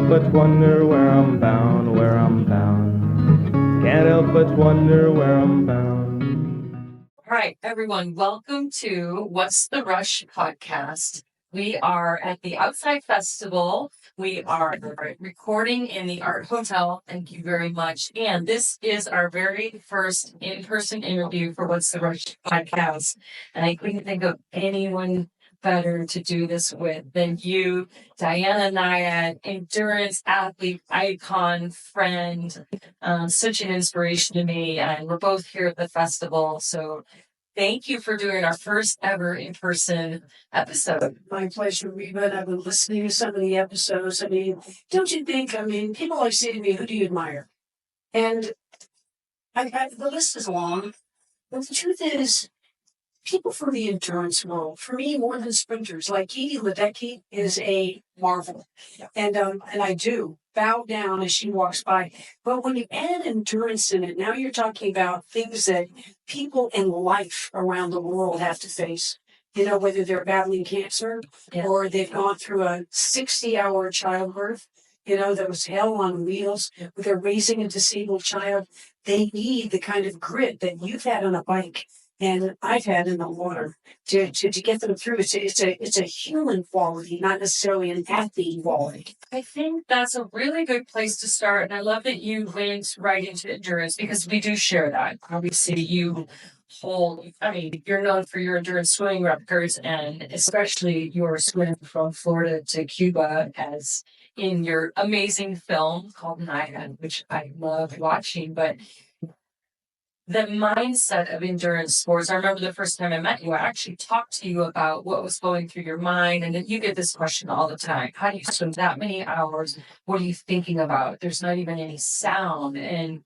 help but wonder where I'm bound, where I'm bound. Can't help but wonder where I'm bound. All right, everyone, welcome to What's the Rush podcast. We are at the Outside Festival. We are recording in the Art Hotel. Thank you very much. And this is our very first in-person interview for What's the Rush podcast. And I couldn't think of anyone better to do this with than you, Diana Nyad, endurance athlete, icon, friend, such an inspiration to me. And we're both here at the festival. So thank you for doing our first ever in-person episode. My pleasure, Reba. I've been listening to some of the episodes. I mean, don't you think? I mean, people always say to me, who do you admire? And the list is long. But the truth is, people from the endurance world, for me, more than sprinters, like Katie Ledecky is a marvel. And I do bow down as she walks by. But when you add endurance in it, now you're talking about things that people in life around the world have to face. You know, whether they're battling cancer or they've gone through a 60-hour childbirth, you know, that was hell on wheels, they're raising a disabled child. They need the kind of grit that you've had on a bike and I've had in the water to get them through. It's a human quality, not necessarily an athlete quality. I think that's a really good place to start. And I love that you went right into endurance because we do share that. Obviously, you're known for your endurance swimming records and especially your swim from Florida to Cuba as in your amazing film called Nyad, which I love watching. But the mindset of endurance sports, I remember the first time I met you, I actually talked to you about what was going through your mind. And then you get this question all the time. How do you swim that many hours? What are you thinking about? There's not even any sound. And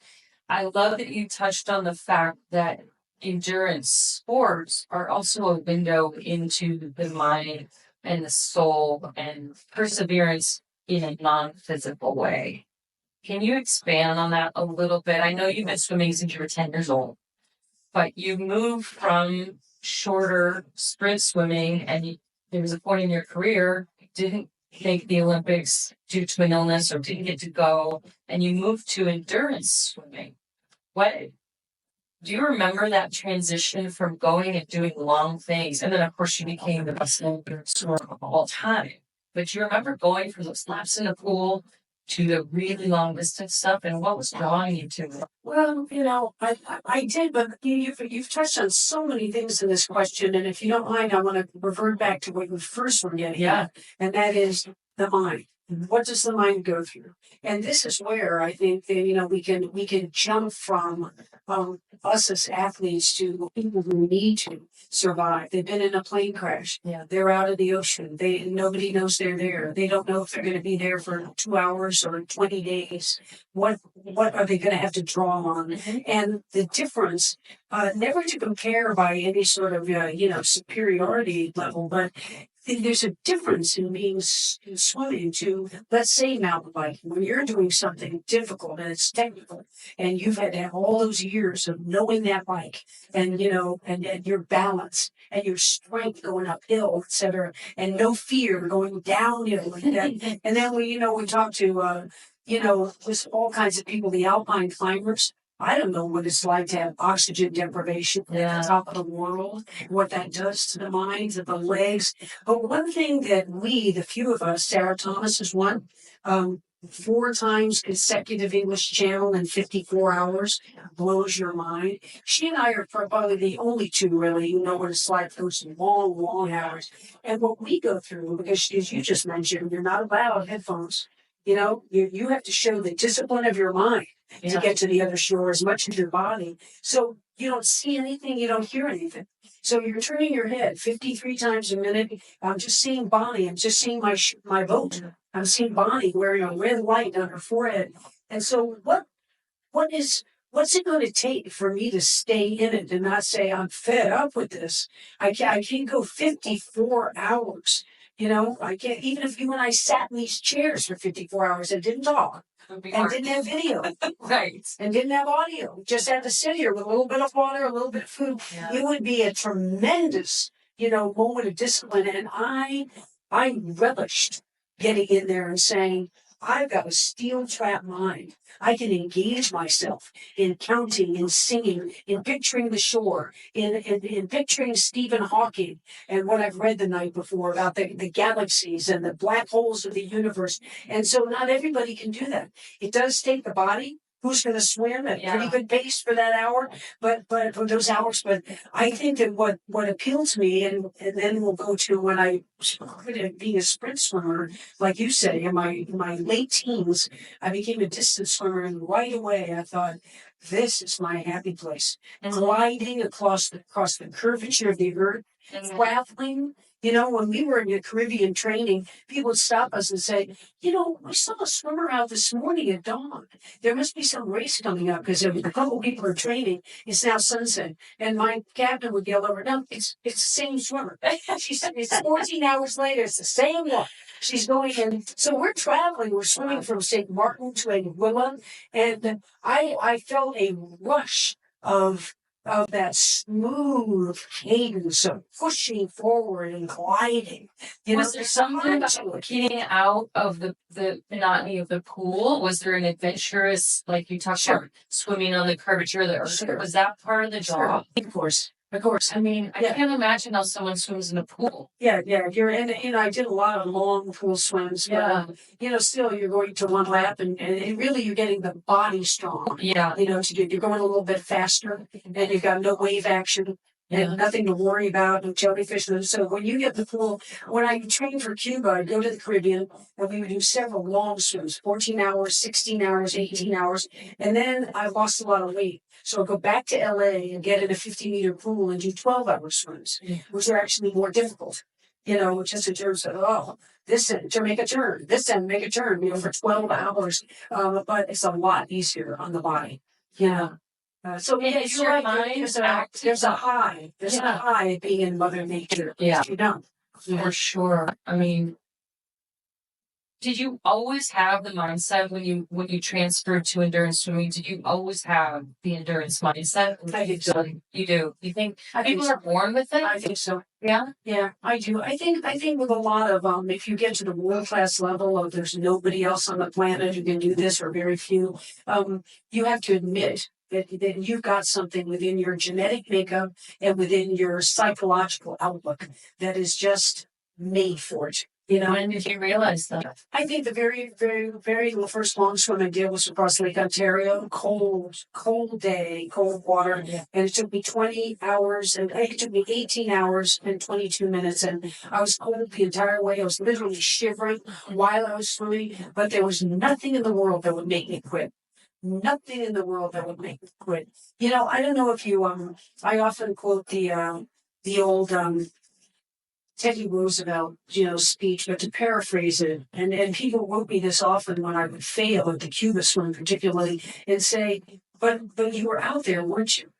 I love that you touched on the fact that endurance sports are also a window into the mind and the soul and perseverance in a non-physical way. Can you expand on that a little bit? I know you've been swimming since you were 10 years old, but you moved from shorter sprint swimming and there was a point in your career you didn't make the Olympics due to an illness or didn't get to go, and you moved to endurance swimming. What do you remember that transition from going and doing long things? And then, of course, you became the best endurance swimmer of all time. But do you remember going from those laps in the pool to the really long distance stuff, and what was drawing you to it? Well, you know, I did, but you've touched on so many things in this question, and if you don't mind, I want to revert back to what you first were getting at, and that is the mind. What does the mind go through? And this is where I think that, you know, we can jump from us as athletes to people who need to survive. They've been in a plane crash. Yeah, they're out of the ocean. Nobody knows they're there. They don't know if they're going to be there for 2 hours or 20 days. What are they going to have to draw on? And the difference, never to compare by any sort of superiority level, but there's a difference in being swimming to, let's say, mountain biking. When you're doing something difficult and it's technical, and you've had to have all those years of knowing that bike, and and your balance and your strength going uphill, etc., and no fear going downhill like that. And then we talk to with all kinds of people, the alpine climbers. I don't know what it's like to have oxygen deprivation at the top of the world, what that does to the mind, to the legs. But one thing that the few of us, Sarah Thomas is one, 4 times consecutive English Channel in 54 hours, blows your mind. She and I are probably the only two really who know what it's like those long, long hours. And what we go through, because as you just mentioned, you're not allowed headphones. You know, you have to show the discipline of your mind to get to the other shore as much as your body. So you don't see anything, you don't hear anything. So you're turning your head 53 times a minute. I'm just seeing Bonnie. I'm just seeing my boat. I'm seeing Bonnie wearing a red light on her forehead. And so what's it going to take for me to stay in it and not say, I'm fed up with this? I can't go 54 hours. You know, I can't, even if you and I sat in these chairs for 54 hours and didn't talk and didn't have video, Right. and didn't have audio, just had to sit here with a little bit of water, a little bit of food, it would be a tremendous, moment of discipline. And I relished getting in there and saying, I've got a steel trap mind. I can engage myself in counting, in singing, in picturing the shore, in picturing Stephen Hawking and what I've read the night before about the galaxies and the black holes of the universe. And so not everybody can do that. It does take the body. Who's going to swim at pretty good pace for that hour, but for those hours. But I think that what appealed to me, and then we'll go to when I started being a sprint swimmer, like you say, in my late teens, I became a distance swimmer, and right away I thought, this is my happy place. Gliding across the curvature of the earth, traveling. You know, when we were in the Caribbean training, people would stop us and say, you know, we saw a swimmer out this morning at dawn. There must be some race coming up because a couple people are training. It's now sunset. And my captain would yell over, no, it's the same swimmer. She said, it's 14 hours later. It's the same one. She's going in. So we're traveling. We're swimming from St. Martin to Anguilla. And I felt a rush of that smooth cadence of pushing forward and gliding. Was there something about getting out of the monotony of the pool? Was there an adventurous, like you talked about, swimming on the curvature of the earth? Sure. Was that part of the job? Of course. I mean, I can't imagine how someone swims in a pool. Yeah. You're in, I did a lot of long pool swims, but still you're going to one lap and really you're getting the body strong. Yeah. You're going a little bit faster and you've got no wave action. And nothing to worry about, no jellyfish. So when you get the pool, when I trained for Cuba, I'd go to the Caribbean and we would do several long swims, 14 hours, 16 hours, 18 hours. And then I lost a lot of weight. So I'd go back to LA and get in a 50-meter pool and do 12-hour swims, which are actually more difficult. Just in terms of, this end to make a turn, this end make a turn, for 12 hours. But it's a lot easier on the body. So is your mind there's a high. There's a high being in Mother Nature. Yeah. For sure. I mean, did you always have the mindset when you transferred to endurance swimming? Did you always have the endurance mindset? I think so. You do. You think people so. are born with it? I think so. Yeah, I do. I think with a lot of if you get to the world class level of there's nobody else on the planet who can do this or very few, you have to admit that you've got something within your genetic makeup and within your psychological outlook that is just made for it. When did you realize that? I think the very, very, very first long swim I did was across Lake Ontario. Cold day, cold water. Yeah. And it took me 20 hours and it took me 18 hours and 22 minutes. And I was cold the entire way. I was literally shivering while I was swimming, but there was nothing in the world that would make me quit. Nothing in the world that would make me quit. I don't know if you, I often quote the old, Teddy Roosevelt, speech, but to paraphrase it, and people wrote me this often when I would fail at the Cuba swim particularly, and say, but you were out there, weren't you?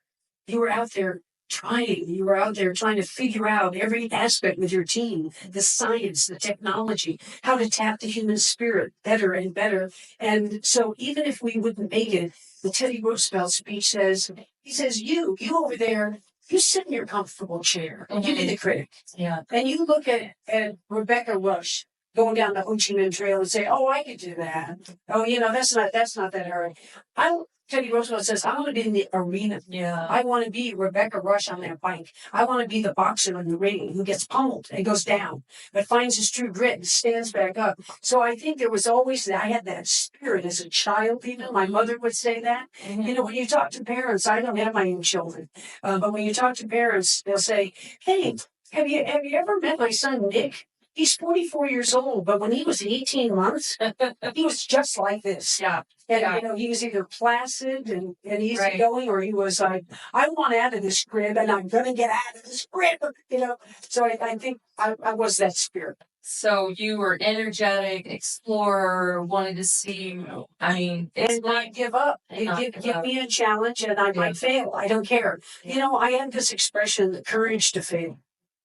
You were out there trying. You were out there trying to figure out every aspect with your team, the science, the technology, how to tap the human spirit better and better. And so even if we wouldn't make it, the Teddy Roosevelt speech says, you over there, you sit in your comfortable chair and you be the critic. Yeah. And you look at Rebecca Rusch going down the Ho Chi Minh Trail and say, oh, I could do that. Oh, that's not that hard. Teddy Roosevelt says, I want to be in the arena. Yeah. I want to be Rebecca Rusch on that bike. I want to be the boxer in the ring who gets pummeled and goes down, but finds his true grit and stands back up. So I think there was always that. I had that spirit as a child, even. My mother would say that. Mm-hmm. When you talk to parents, I don't have my own children, but when you talk to parents, they'll say, hey, have you ever met my son, Nick? He's 44 years old, but when he was 18 months, he was just like this. Yeah. And, he was either placid and easygoing, or he was like, I want out of this crib and I'm going to get out of this crib, So I think I was that spirit. So you were energetic, explorer, wanted to see, and not give up. Give me a challenge and I might fail. I don't care. I have this expression, the courage to fail.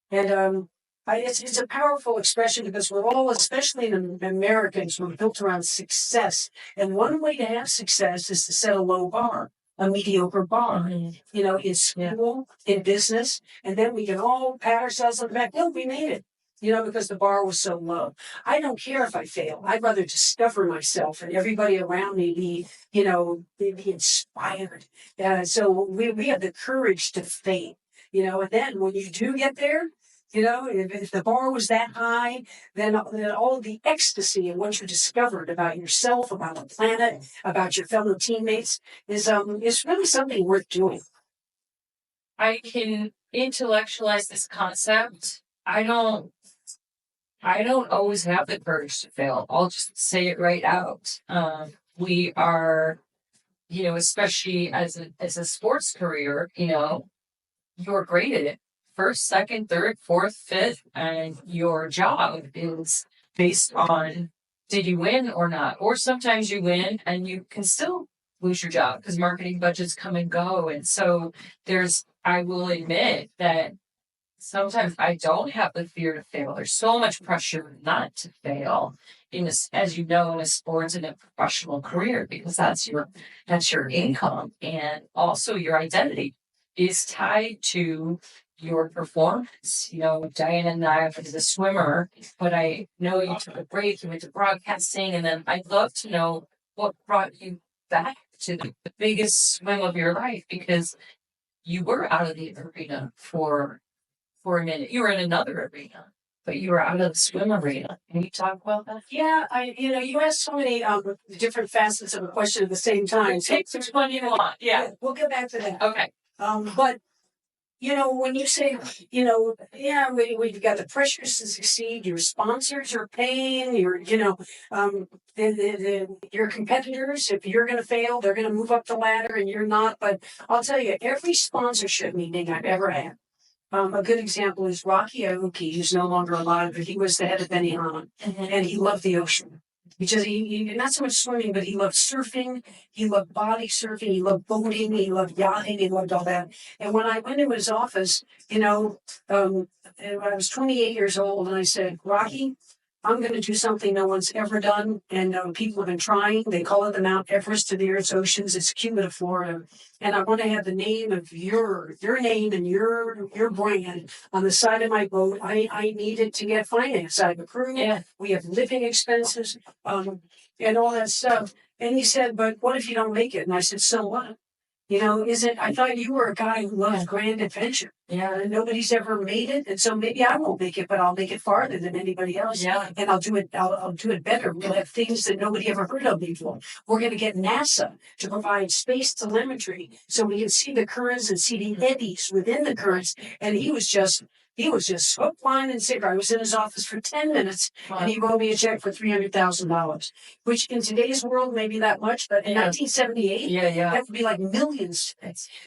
And, it's a powerful expression because we're all, especially in Americans, we're built around success. And one way to have success is to set a low bar, a mediocre bar, in school, in business. And then we can all pat ourselves on the back. Look, we made it. because the bar was so low. I don't care if I fail. I'd rather discover myself and everybody around me be inspired. So we have the courage to fail, and then when you do get there, if the bar was that high, then all the ecstasy and what you discovered about yourself, about the planet, about your fellow teammates is really something worth doing. I can intellectualize this concept. I don't always have the courage to fail. I'll just say it right out. We are, especially as a sports career, you're graded first, second, third, fourth, fifth, and your job is based on did you win or not? Or sometimes you win and you can still lose your job because marketing budgets come and go. And so I will admit that sometimes I don't have the fear to fail. There's so much pressure not to fail as you know, in a sports and a professional career, because that's your income, and also your identity is tied to your performance. Diana Nyad is a swimmer, but I know you took a break, you went to broadcasting, and then I'd love to know what brought you back to the biggest swim of your life, because you were out of the arena for a minute. You were in another arena, but you were out of the swim arena. Can you talk about that? Yeah, you asked so many different facets of a question at the same time. Take which one you want. Yeah. We'll get back to that. Okay. But when you say, we've got the pressures to succeed, your sponsors are paying, your competitors, if you're going to fail, they're going to move up the ladder and you're not. But I'll tell you, every sponsorship meeting I've ever had, a good example is Rocky Aoki, who's no longer alive, but he was the head of Benihana, and he loved the ocean. Because he not so much swimming, but he loved surfing, he loved body surfing, he loved boating, he loved yachting, he loved all that. And when I went into his office, I was 28 years old, and I said, Rocky, I'm going to do something no one's ever done, and people have been trying. They call it the Mount Everest of the Earth's oceans. It's Cuba to Florida, and I want to have the name of your name and your brand on the side of my boat. I needed to get finance. I have a crew. Yeah. We have living expenses, and all that stuff. And he said, "But what if you don't make it?" And I said, "So what? I thought you were a guy who loves grand adventure. Yeah. And nobody's ever made it. And so maybe I won't make it, but I'll make it farther than anybody else. Yeah. And I'll do it better. We'll have things that nobody ever heard of before. We're going to get NASA to provide space telemetry so we can see the currents and see the eddies within the currents." And he was just hook, line, and sinker. I was in his office for 10 minutes, and he wrote me a check for $300,000, which in today's world may be that much, but in 1978, that would be like millions.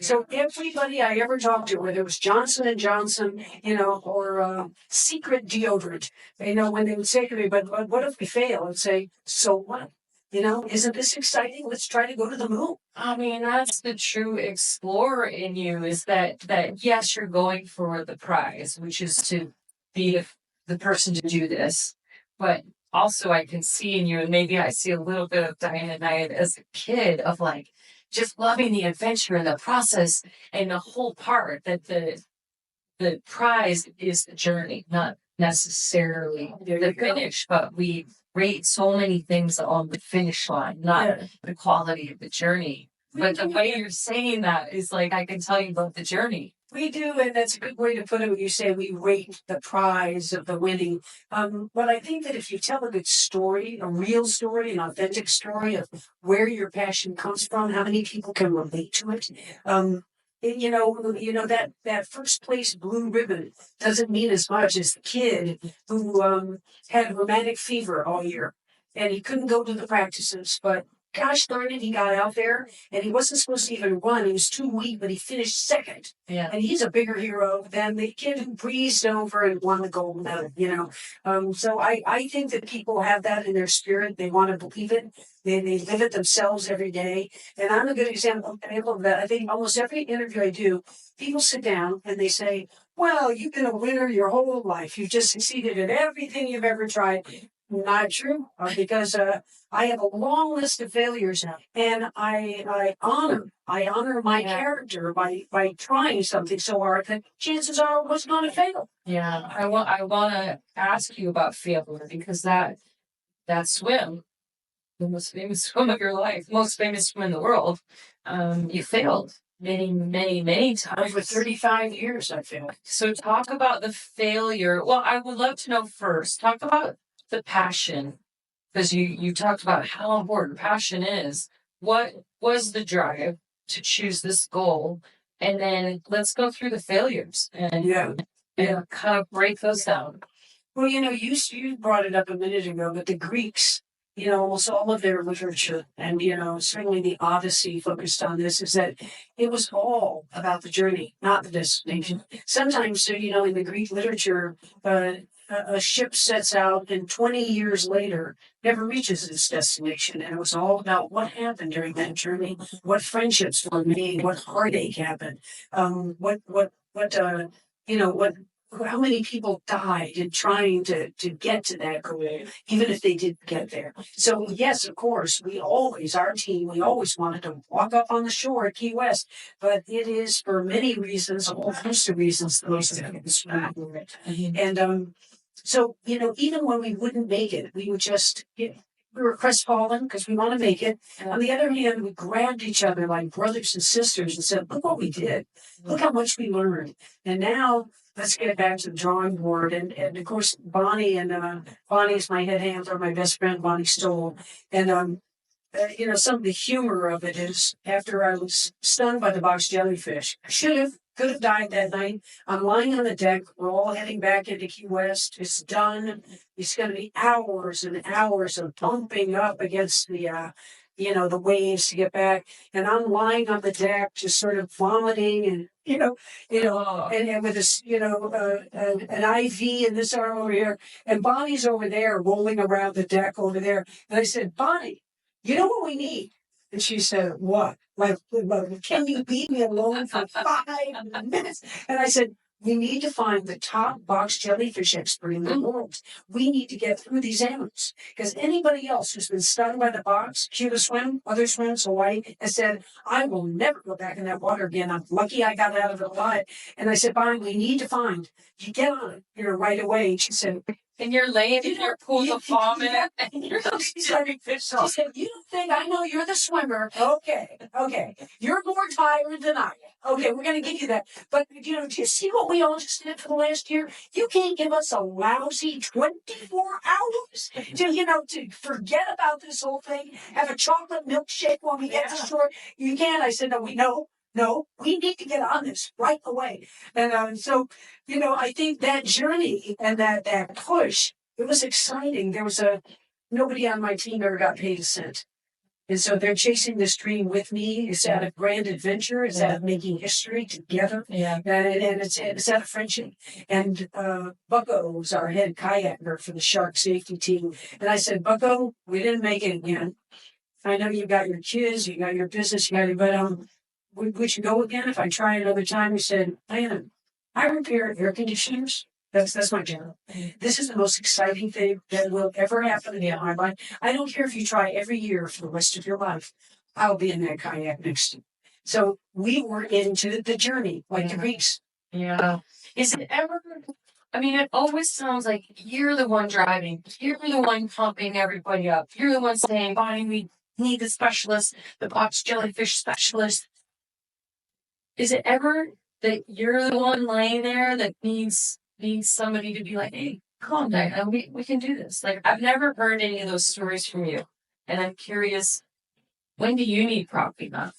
So everybody I ever talked to, whether it was Johnson & Johnson, or Secret deodorant, when they would say to me, but what if we fail? I'd say, so what? Isn't this exciting? Let's try to go to the moon. I mean, that's the true explorer in you, is that yes, you're going for the prize, which is to be the person to do this. But also I can see in you, and maybe I see a little bit of Diana Nyad as a kid, of like just loving the adventure and the process and the whole part, that the prize is the journey, not necessarily the finish, but we rate so many things on the finish line, not the quality of the journey. But the way you're saying that is like, I can tell you about the journey. We do, and that's a good way to put it when you say we rate the prize of the winning. But I think that if you tell a good story, a real story, an authentic story of where your passion comes from, how many people can relate to it, that first place blue ribbon doesn't mean as much as the kid who had rheumatic fever all year and he couldn't go to the practices, but gosh darn it, he got out there and he wasn't supposed to even run. He was too weak, but he finished second. Yeah. And he's a bigger hero than the kid who breezed over and won the gold medal, So I think that people have that in their spirit. They want to believe it. They live it themselves every day. And I'm a good example of that. I think almost every interview I do, people sit down and they say, well, you've been a winner your whole life. You've just succeeded at everything you've ever tried. Not true, because I have a long list of failures, and I honor my character by trying something so hard that chances are I was going to fail. Yeah, I want to ask you about failure because that swim, the most famous swim of your life, most famous swim in the world, you failed many times. Over 35 years, I failed. So talk about the failure. Well, I would love to know first. Talk about the passion, because you talked about how important passion is. What was the drive to choose this goal? And then let's go through the failures and kind of break those down. Well, you brought it up a minute ago, but the Greeks, almost all of their literature, and, certainly the Odyssey focused on this, is that it was all about the journey, not the destination. Sometimes, in the Greek literature, a ship sets out and 20 years later never reaches its destination. And it was all about what happened during that journey, what friendships were made, what heartache happened, how many people died in trying to get to that goal, even if they didn't get there. So yes, of course, our team wanted to walk up on the shore at Key West, but it is for many reasons, a whole host of reasons, the most difficult. And so, even when we wouldn't make it, we would just we were crestfallen because we want to make it. On the other hand, we grabbed each other like brothers and sisters and said, look what we did. Look how much we learned. And now let's get back to the drawing board. And of course, Bonnie is my head handler, my best friend, Bonnie Stoll. And, some of the humor of it is after I was stung by the box jellyfish, could have died that night. I'm lying on the deck. We're all heading back into Key West. It's done. It's going to be hours and hours of bumping up against the waves to get back. And I'm lying on the deck, just sort of vomiting and, and with this, an IV in this arm over here. And Bonnie's over there rolling around the deck over there. And I said, Bonnie, you know what we need? And she said, what? Like, can you leave me alone for 5 minutes? And I said, we need to find the top box jellyfish expert in the world. We need to get through these animals. Because anybody else who's been stung by the box, Cuba swim, other swims, Hawaii, has said, I will never go back in that water again. I'm lucky I got out of it alive. And I said, Bonnie, we need to find, you get on it, right away. And she said, and you're laying in your pool of vomit. And you're jellyfish. She said, you don't think I know you're the swimmer? Okay. You're more tired than I am. Okay, we're going to give you that. But, do you see what we all just did for the last year? You can't give us a lousy 24 hours to forget about this whole thing, have a chocolate milkshake when we get to shore. You can't. I said, no, we need to get on this right away. And so, I think that journey and that push, it was exciting. There was nobody on my team ever got paid a cent. And so they're chasing this dream with me. It's out of grand adventure. It's out of making history together. Yeah. And it's out of friendship. And Bucko was our head kayaker for the shark safety team. And I said, Bucko, we didn't make it again. I know you got your kids, you got your business, but would you go again if I try another time? He said, I repair air conditioners. That's my job. This is the most exciting thing that will ever happen in my life. I don't care if you try every year for the rest of your life. I'll be in that kayak next to you. So we were into the journey, like the Greeks. Yeah. Is it ever? I mean, it always sounds like you're the one driving. You're the one pumping everybody up. You're the one saying, Bonnie, we need the specialist, the box jellyfish specialist. Is it ever that you're the one laying there that needs somebody to be like, hey, calm down, we can do this? Like, I've never heard any of those stories from you. And I'm curious, when do you need propping up?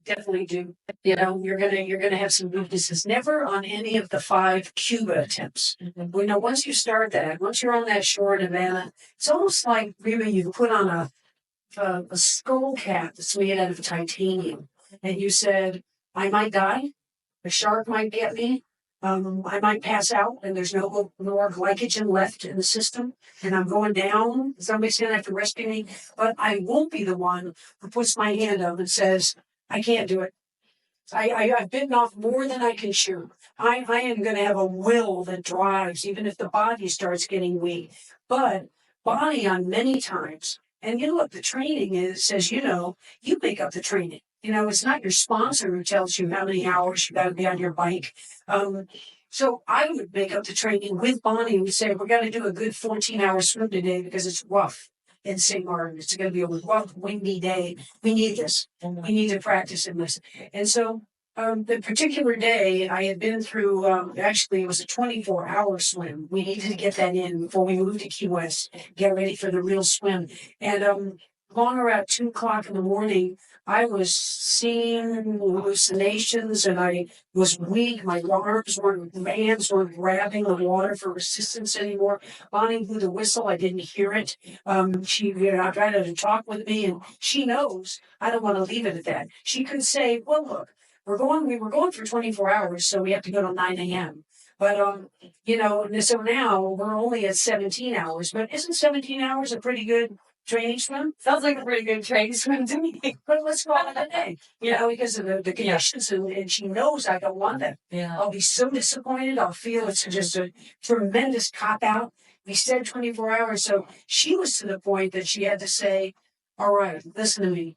Definitely do. You're gonna have some weaknesses. Never on any of the 5 Cuba attempts. Mm-hmm. Once you start that, once you're on that shore in Havana, it's almost like really you put on a skull cap that's made out of titanium, and you said, I might die, a shark might get me, I might pass out, and there's no more glycogen left in the system, and I'm going down. Somebody's going to have to rescue me, but I won't be the one who puts my hand up and says, I can't do it. I've bitten off more than I can chew. I am going to have a will that drives, even if the body starts getting weak. But Bonnie on many times. And look, the training says, you make up the training. It's not your sponsor who tells you how many hours you got to be on your bike. So I would make up the training with Bonnie and say, we're going to do a good 14-hour swim today because it's rough in St. Martin. It's going to be a rough, windy day. We need this. We need to practice in this. And so the particular day I had been through, actually it was a 24-hour swim. We needed to get that in before we moved to Key West, get ready for the real swim. And along around 2:00 in the morning, I was seeing hallucinations and I was weak. My hands weren't grabbing the water for resistance anymore. Bonnie blew the whistle. I didn't hear it. She tried to talk with me and she knows I don't want to leave it at that. She could say, well, look, we were going for 24 hours, so we have to go till 9 a.m. But, so now we're only at 17 hours, but isn't 17 hours a pretty good training swim? Sounds like a pretty good training swim to me. But let's call it a day, because of the conditions, and she knows I don't want that. Yeah. I'll be so disappointed. I'll feel it's just a tremendous cop out. We said 24 hours, so she was to the point that she had to say, all right, listen to me.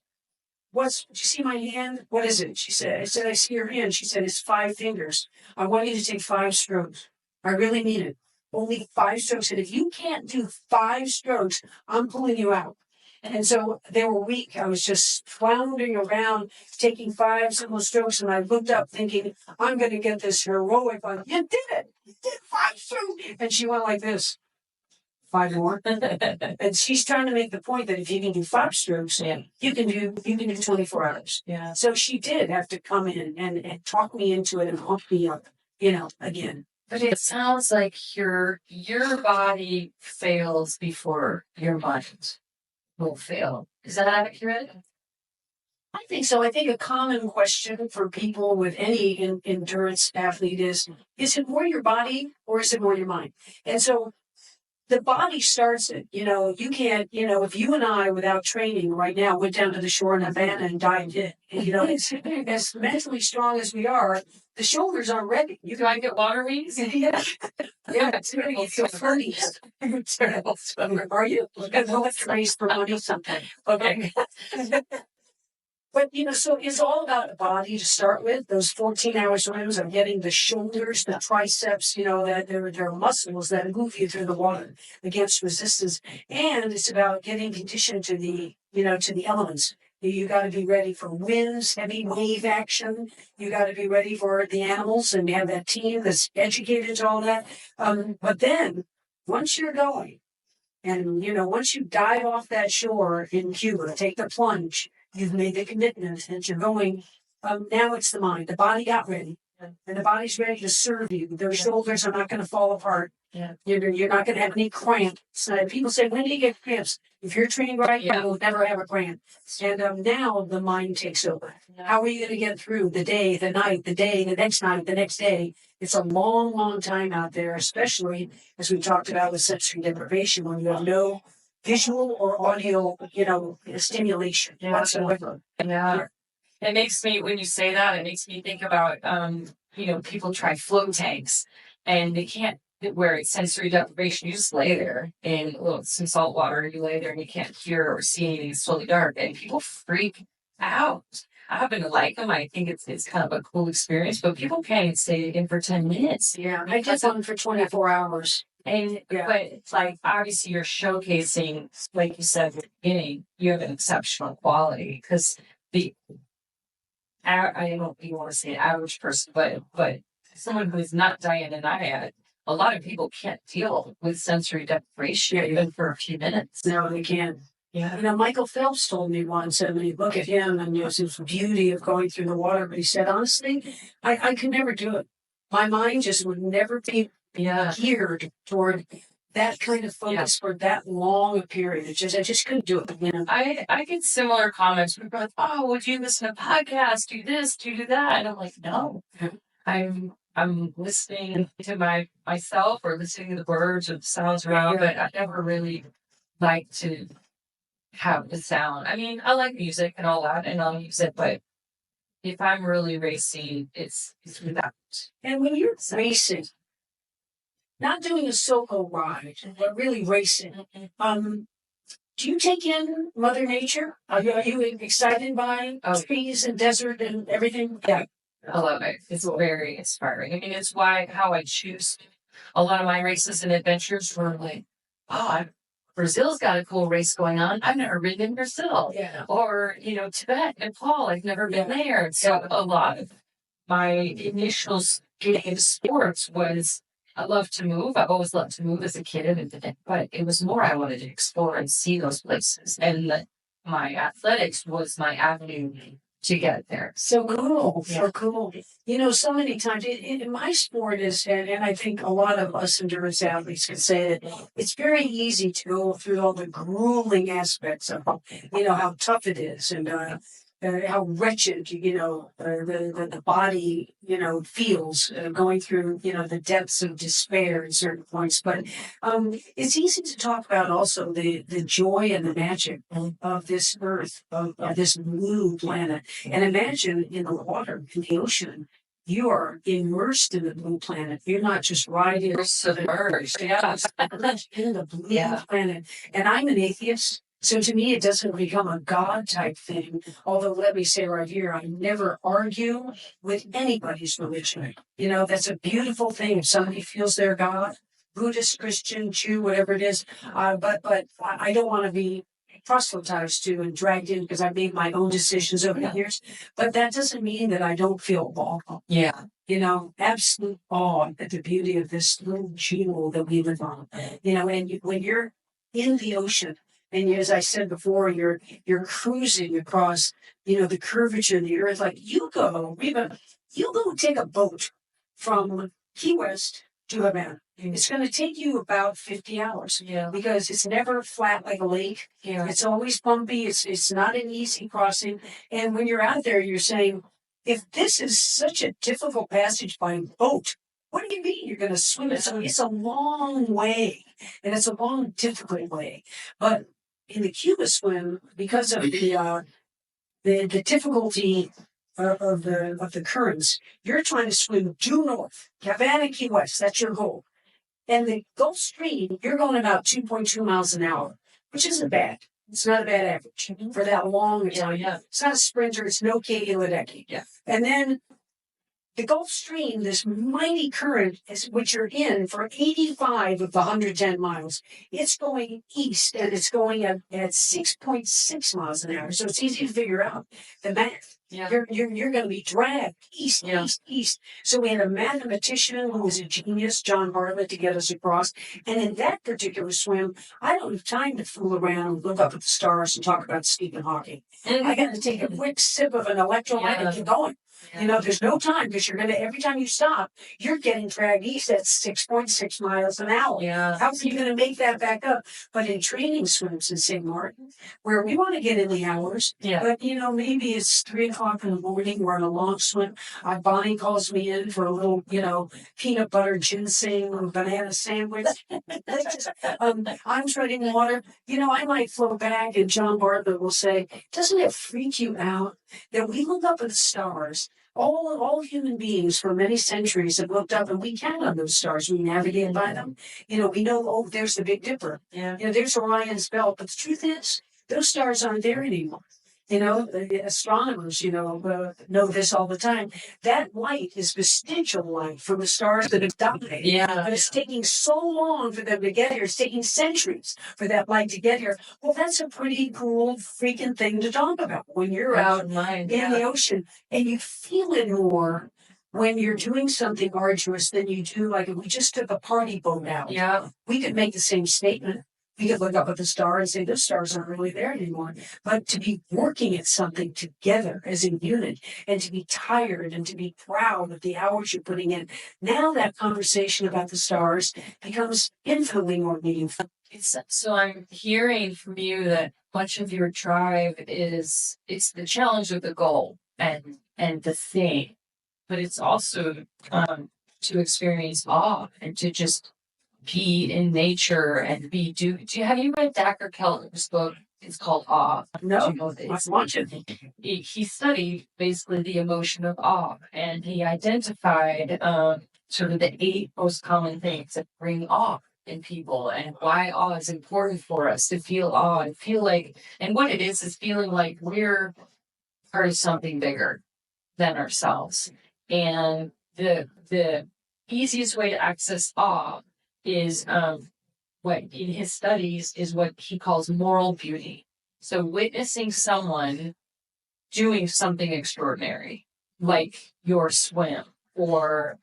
Do you see my hand? What is it? She said. I said, I see your hand. She said, it's 5 fingers. I want you to take 5 strokes. I really mean it. Only 5 strokes. And if you can't do 5 strokes, I'm pulling you out. And so they were weak. I was just floundering around, taking 5 simple strokes. And I looked up thinking, I'm going to get this heroic on. You did it. You did 5 strokes. And she went like this. 5 more. And she's trying to make the point that if you can do 5 strokes, you can do 24 hours. Yeah. So she did have to come in and talk me into it and hook me up, again. But it sounds like your body fails before your mind will fail. Is that accurate? I think so. I think a common question for people with any endurance athlete is it more your body or is it more your mind? And so the body starts it. You can't, if you and I, without training right now, went down to the shore in Havana and dived in, it's as mentally strong as we are, the shoulders aren't ready. Do I get water wings? Yeah. It's going to feel funny. Terrible swimmer. Are you? Let's raise for money sometime. Okay. But, so it's all about the body to start with. Those 14-hour swims of getting the shoulders, the triceps, that there are muscles that move you through the water against resistance. And it's about getting conditioned to the elements. You got to be ready for winds, heavy wave action. You got to be ready for the animals and have that team that's educated to all that. But then once you're going and, once you dive off that shore in Cuba, take the plunge, you've made the commitment that you're going. Now it's the mind. The body got ready. And the body's ready to serve you. Those shoulders are not going to fall apart. Yeah. You're not going to have any cramps. People say, when do you get cramps? If you're trained right, you will never have a cramp. And now the mind takes over. Yeah. How are you going to get through the day, the night, the day, the next night, the next day? It's a long, long time out there, especially as we talked about with sensory deprivation, when you have no visual or audio, stimulation whatsoever. Yeah. It makes me, when you say that, it makes me think about, people try float tanks and they can't, where it's sensory deprivation, you just lay there in some salt water, you lay there and you can't hear or see anything, it's totally dark, and people freak out. I happen to like them. I think it's kind of a cool experience, but people can't stay in for 10 minutes. Yeah, I did one for 24 hours. And but it's like, obviously you're showcasing, like you said at the beginning, you have an exceptional quality, because I don't even want to say an average person, but someone who is not Diana Nyad, a lot of people can't deal with sensory deprivation even for a few minutes. No, they can't. Yeah. Michael Phelps told me once, and when you look at him and his beauty of going through the water, but he said, honestly, I could never do it. My mind just would never be geared toward that kind of focus for that long a period. I just couldn't do it. I get similar comments. People are like, "Oh, would you listen to podcasts? Do this? Do that?" And I'm like, "No, I'm listening to myself or listening to the birds or the sounds around, but I never really like to have the sound. I mean, I like music and all that, and I'll use it, but if I'm really racing, it's without." And when you're racing, not doing a solo ride, but really racing. Do you take in Mother Nature? Are you excited by trees and desert and everything? Yeah, I love it. It's very inspiring. I mean, it's how I choose a lot of my races and adventures were like, Brazil's got a cool race going on. I've never been in Brazil. Yeah. Or, Tibet, Nepal, I've never been there. So a lot of my initial getting into sports was I love to move. I've always loved to move as a kid, but it was more I wanted to explore and see those places. And my athletics was my avenue to get there. So cool. Yeah. So cool. So many times in my sport and I think a lot of us endurance athletes can say that it's very easy to go through all the grueling aspects of, how tough it is and, how wretched, the body, feels going through, the depths of despair at certain points. But it's easy to talk about also the joy and the magic of this earth, of this blue planet. And imagine in the water, in the ocean, you are immersed in the blue planet. You're not just riding. You're submerged. Yeah. In the blue planet. And I'm an atheist. So to me, it doesn't become a God type thing. Although let me say right here, I never argue with anybody's religion. That's a beautiful thing. If somebody feels they're God, Buddhist, Christian, Jew, whatever it is. But I don't want to be proselytized to and dragged in because I've made my own decisions over the years. But that doesn't mean that I don't feel awe. Yeah. Absolute awe at the beauty of this little jewel that we live on. And when you're in the ocean, and as I said before, you're cruising across, the curvature of the earth. Like you go take a boat from Key West to Havana. It's going to take you about 50 hours. Yeah. Because it's never flat like a lake. Yeah. It's always bumpy. It's not an easy crossing. And when you're out there, you're saying, if this is such a difficult passage by boat, what do you mean you're going to swim it? So it's a long way, and it's a long, difficult way. But in the Cuba swim, because of the difficulty of the currents, you're trying to swim due north, Havana, Key West. That's your goal. And the Gulf Stream, you're going about 2.2 miles an hour, which isn't bad. It's not a bad average for that long time. Yeah. It's not a sprinter. It's no Katie Ledecky. Yeah. And then the Gulf Stream, this mighty current, which you're in for 85 of the 110 miles, it's going east and it's going at 6.6 miles an hour. So it's easy to figure out the math. Yeah. You're going to be dragged east, east. So we had a mathematician who was a genius, John Bartlett, to get us across. And in that particular swim, I don't have time to fool around and look up at the stars and talk about Stephen Hawking. I got to take a quick sip of an electrolyte and keep going. There's no time because every time you stop, you're getting dragged east at 6.6 miles an hour. Yeah. How are you going to make that back up? But in training swims in St. Martin, where we want to get in the hours, but maybe it's 3 o'clock in the morning, we're on a long swim. Bonnie calls me in for a little, peanut butter ginseng or banana sandwich. I'm treading water. I might float back and John Bartlett will say, doesn't it freak you out that we look up at the stars? All human beings for many centuries have looked up and we count on those stars. We navigate by them. We know, there's the Big Dipper. Yeah. There's Orion's belt. But the truth is, those stars aren't there anymore. The astronomers, know this all the time. That light is vestigial light from the stars that have died. Yeah. But it's taking so long for them to get here. It's taking centuries for that light to get here. Well, that's a pretty cool freaking thing to talk about when you're out in the ocean. And you feel it more when you're doing something arduous than you do. Like if we just took a party boat out, we could make the same statement. We could look up at the star and say, those stars aren't really there anymore. But to be working at something together as a unit and to be tired and to be proud of the hours you're putting in, now that conversation about the stars becomes infinitely more meaningful. So I'm hearing from you that much of your drive it's the challenge of the goal and the thing, but it's also to experience awe and to just be in nature and have you read Dacher Keller's book? It's called Awe. No, it's watching. He studied basically the emotion of awe, and he identified sort of the 8 most common things that bring awe in people and why awe is important for us to feel awe and feel like, and what it is feeling like we're part of something bigger than ourselves. And the easiest way to access awe is what in his studies is what he calls moral beauty. So witnessing someone doing something extraordinary, like your swim or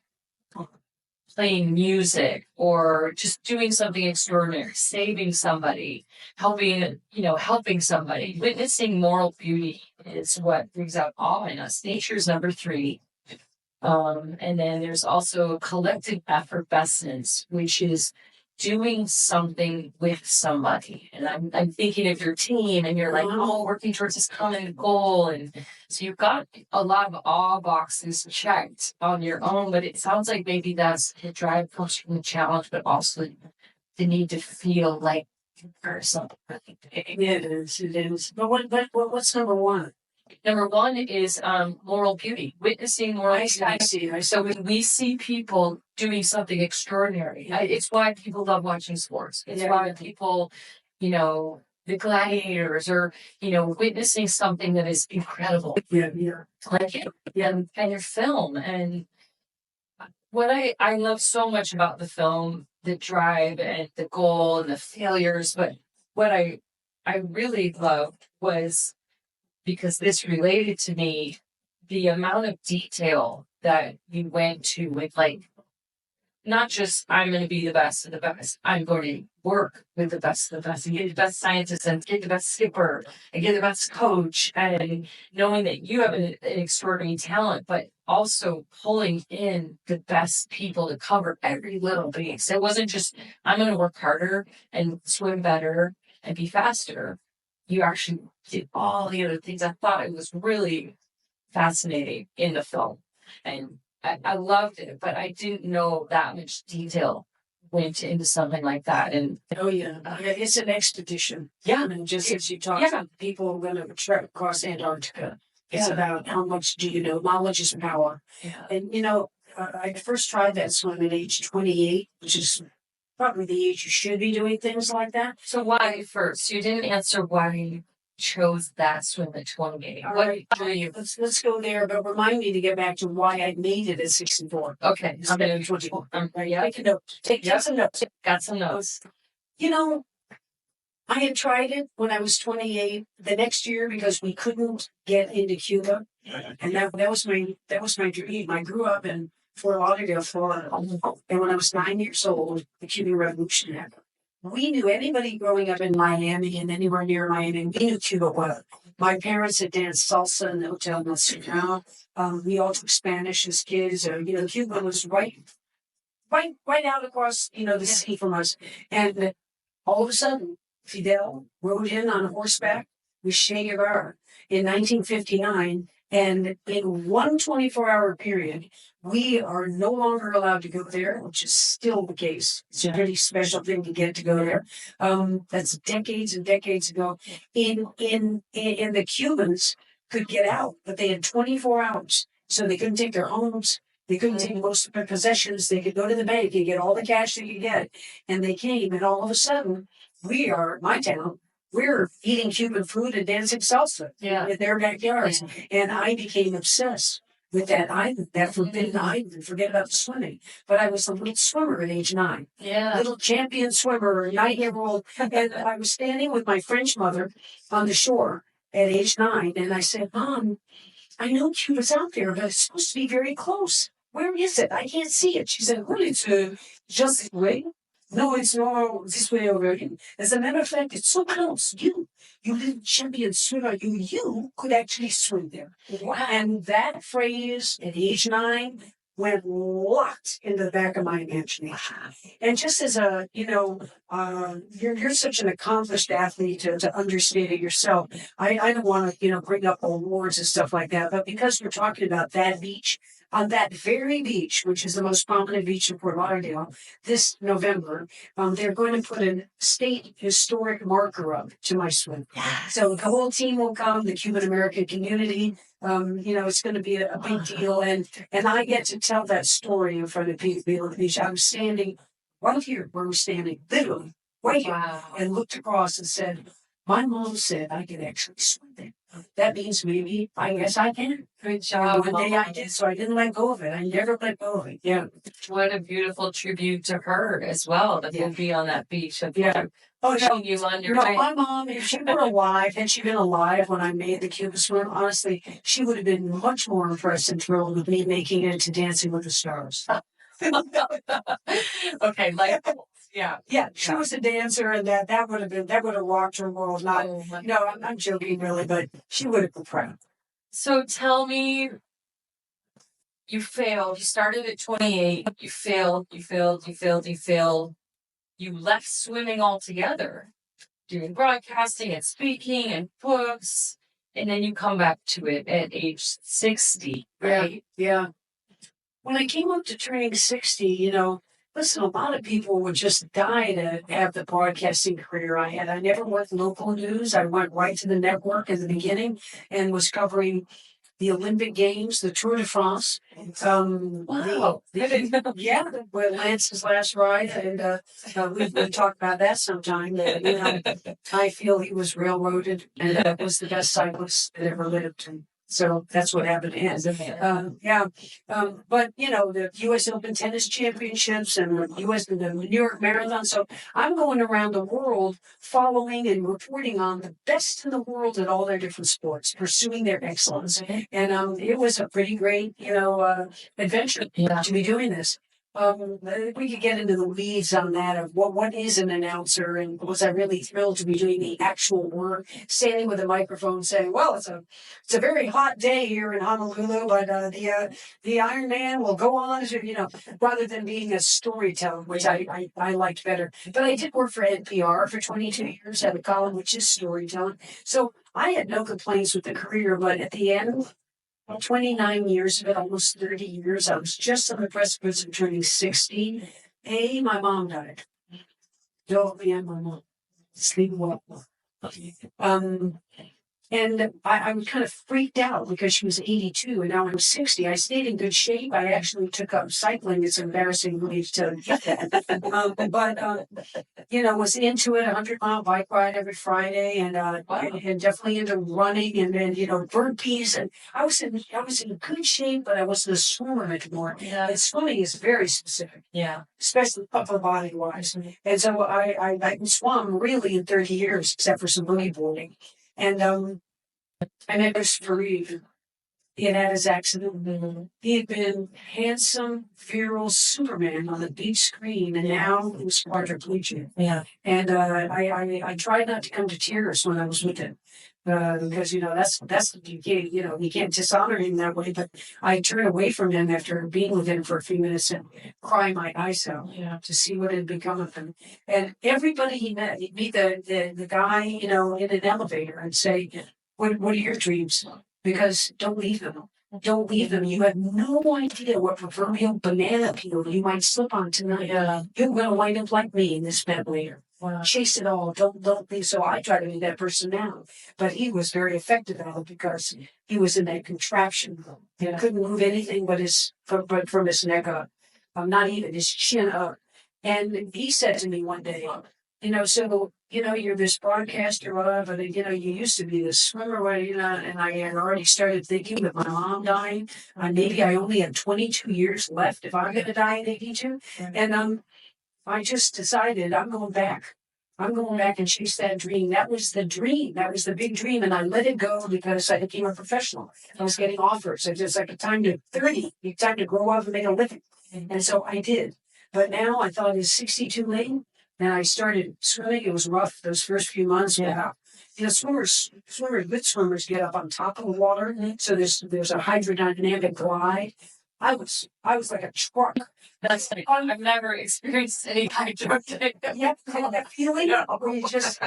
playing music or just doing something extraordinary, saving somebody, helping somebody. Witnessing moral beauty is what brings out awe in us. Nature's number 3. And then there's also collective effervescence, which is doing something with somebody. And I'm thinking of your team and you're like, oh, working towards this common goal. And so you've got a lot of awe boxes checked on your own, but it sounds like maybe that's the drive comes from the challenge, but also the need to feel like you're something really big. It is. But what's number 1? Number 1 is moral beauty, witnessing moral beauty. I see. So when we see people doing something extraordinary, it's why people love watching sports. It's why people, the gladiators or, witnessing something that is incredible. Yeah. Like and your film. And what I love so much about the film, the drive and the goal and the failures, but what I really loved was, because this related to me, the amount of detail that you went to with, like, not just I'm going to be the best of the best, I'm going to work with the best of the best and get the best scientist and get the best skipper and get the best coach, and knowing that you have an extraordinary talent, but also pulling in the best people to cover every little base. It wasn't just I'm going to work harder and swim better and be faster. You actually did all the other things. I thought it was really fascinating in the film. And I loved it, but I didn't know that much detail went into something like that. And it's an expedition. Yeah. And just as you talked about, people are going to trek across Antarctica. It's about how much do you know? Knowledge is power. Yeah. And, I first tried that swim at age 28, which is probably the age you should be doing things like that. So why first? You didn't answer why you chose that swim at 28. All right, let's go there, but remind me to get back to why I made it at 64. Okay. I'm at 24. Yeah. Take a note. Take some notes. Got some notes. I had tried it when I was 28 the next year because we couldn't get into Cuba. And that was my dream. I grew up in Fort Lauderdale, Florida. And when I was 9 years old, the Cuban Revolution happened. We knew anybody growing up in Miami and anywhere near Miami, we knew Cuba well. My parents had danced salsa in the Hotel Nacional. We all took Spanish as kids. Cuba was right out across, the sea from us. And all of a sudden, Fidel rode in on horseback with Che Guevara in 1959. And in one 24-hour period, we are no longer allowed to go there, which is still the case. It's a pretty special thing to get to go there. That's decades and decades ago. In the Cubans could get out, but they had 24 hours. So they couldn't take their homes. They couldn't take most of their possessions. They could go to the bank and get all the cash they could get. And they came, and all of a sudden, my town, we're eating Cuban food and dancing salsa in their backyards. And I became obsessed with that island, that forbidden island. Forget about the swimming. But I was a little swimmer at age 9. Yeah. Little champion swimmer, 9-year-old. And I was standing with my French mother on the shore at age 9. And I said, Mom, I know Cuba's out there, but it's supposed to be very close. Where is it? I can't see it. She said, well, it's just this way. No, it's not this way already. As a matter of fact, it's so close. You little champion swimmer, you could actually swim there. Wow. And that phrase at age 9 went locked into the back of my imagination. And just as you're such an accomplished athlete to understand it yourself. I don't want to, bring up awards and stuff like that, but because we're talking about that beach, on that very beach, which is the most prominent beach in Fort Lauderdale, this November, they're going to put a state historic marker up to my swim. So the whole team will come, the Cuban American community. It's going to be a big deal, and I get to tell that story in front of people on the beach. I'm standing right here where we're standing, literally right here, and looked across and said, "My mom said I could actually swim there. That means maybe I guess I can." Good job. One day I did, so I didn't let go of it. I never let go of it. Yeah. What a beautiful tribute to her as well, that you'll be on that beach. And Oh, no. you on your No, way. my mom, if she were alive, had she been alive when I made the Cuba swim, honestly, she would have been much more impressed and thrilled with me making it to Dancing with the Stars. Okay, like, yeah. Yeah, she was a dancer, and that would have rocked her world. Not, no, I'm joking, really, but she would have been proud. So tell me, you failed. You started at 28. You failed. You left swimming altogether, doing broadcasting and speaking and books, and then you come back to it at age 60, right? Yeah. When I came up to turning 60, listen, a lot of people would just die to have the broadcasting career I had. I never went local news. I went right to the network at the beginning and was covering the Olympic Games, the Tour de France. Wow. With Lance's last ride, and we talk about that sometime. I feel he was railroaded, and was the best cyclist that ever lived. And so that's what happened to him. But the U.S. Open Tennis Championships and the New York Marathon. So I'm going around the world following and reporting on the best in the world at all their different sports, pursuing their excellence. And it was a pretty great, adventure to be doing this. We could get into the weeds on that of what is an announcer, and was I really thrilled to be doing the actual work, standing with a microphone saying, "Well, it's a very hot day here in Honolulu, but the Iron Man will go on to," rather than being a storyteller, which I liked better. But I did work for NPR for 22 years, had a column which is storytelling. So I had no complaints with the career, but at the end, 29 years of it, almost 30 years. I was just on the precipice of turning 60. My mom died. My mom. Sleep well. And I was kind of freaked out because she was 82 and now I'm 60. I stayed in good shape. I actually took up cycling. It's embarrassing for me to get that. Was into it, 100-mile bike ride every Friday, and definitely into running, and then, burpees. And I was in good shape, but I wasn't a swimmer anymore. Yeah. And swimming is very specific. Yeah. Especially upper body wise. And so I swam really in 30 years, except for some boogie boarding. And I met Christopher Reeve. He had his accident. He had been handsome, virile Superman on the big screen, and now he was quadriplegic. Yeah. And I tried not to come to tears when I was with him. Because that's you can't dishonor him that way. But I turned away from him after being with him for a few minutes and cry my eyes out to see what had become of him. And everybody he met, he'd meet the guy in an elevator and say, "What are your dreams? Because don't leave them. Don't leave them. You have no idea what proverbial banana peel you might slip on tonight. You're going to wind up like me in this bed later. Chase it all. Don't leave." So I try to be that person now. But he was very effective at it because he was in that contraption. He couldn't move anything but from his neck up. Not even his chin up. And he said to me one day, you're this broadcaster, whatever, but you used to be this swimmer, and I had already started thinking with my mom dying, maybe I only had 22 years left if I'm going to die at 82. And I just decided I'm going back. I'm going back and chase that dream. That was the dream. That was the big dream. And I let it go because I became a professional. I was getting offers. It's just like a time to 30, time to grow up and make a living. And so I did. But now I thought, is 62 late? And I started swimming. It was rough those first few months. Good swimmers get up on top of the water. So there's a hydrodynamic glide. I was like a truck. That's like, I've never experienced any kind of drug take. Yep, that feeling where you just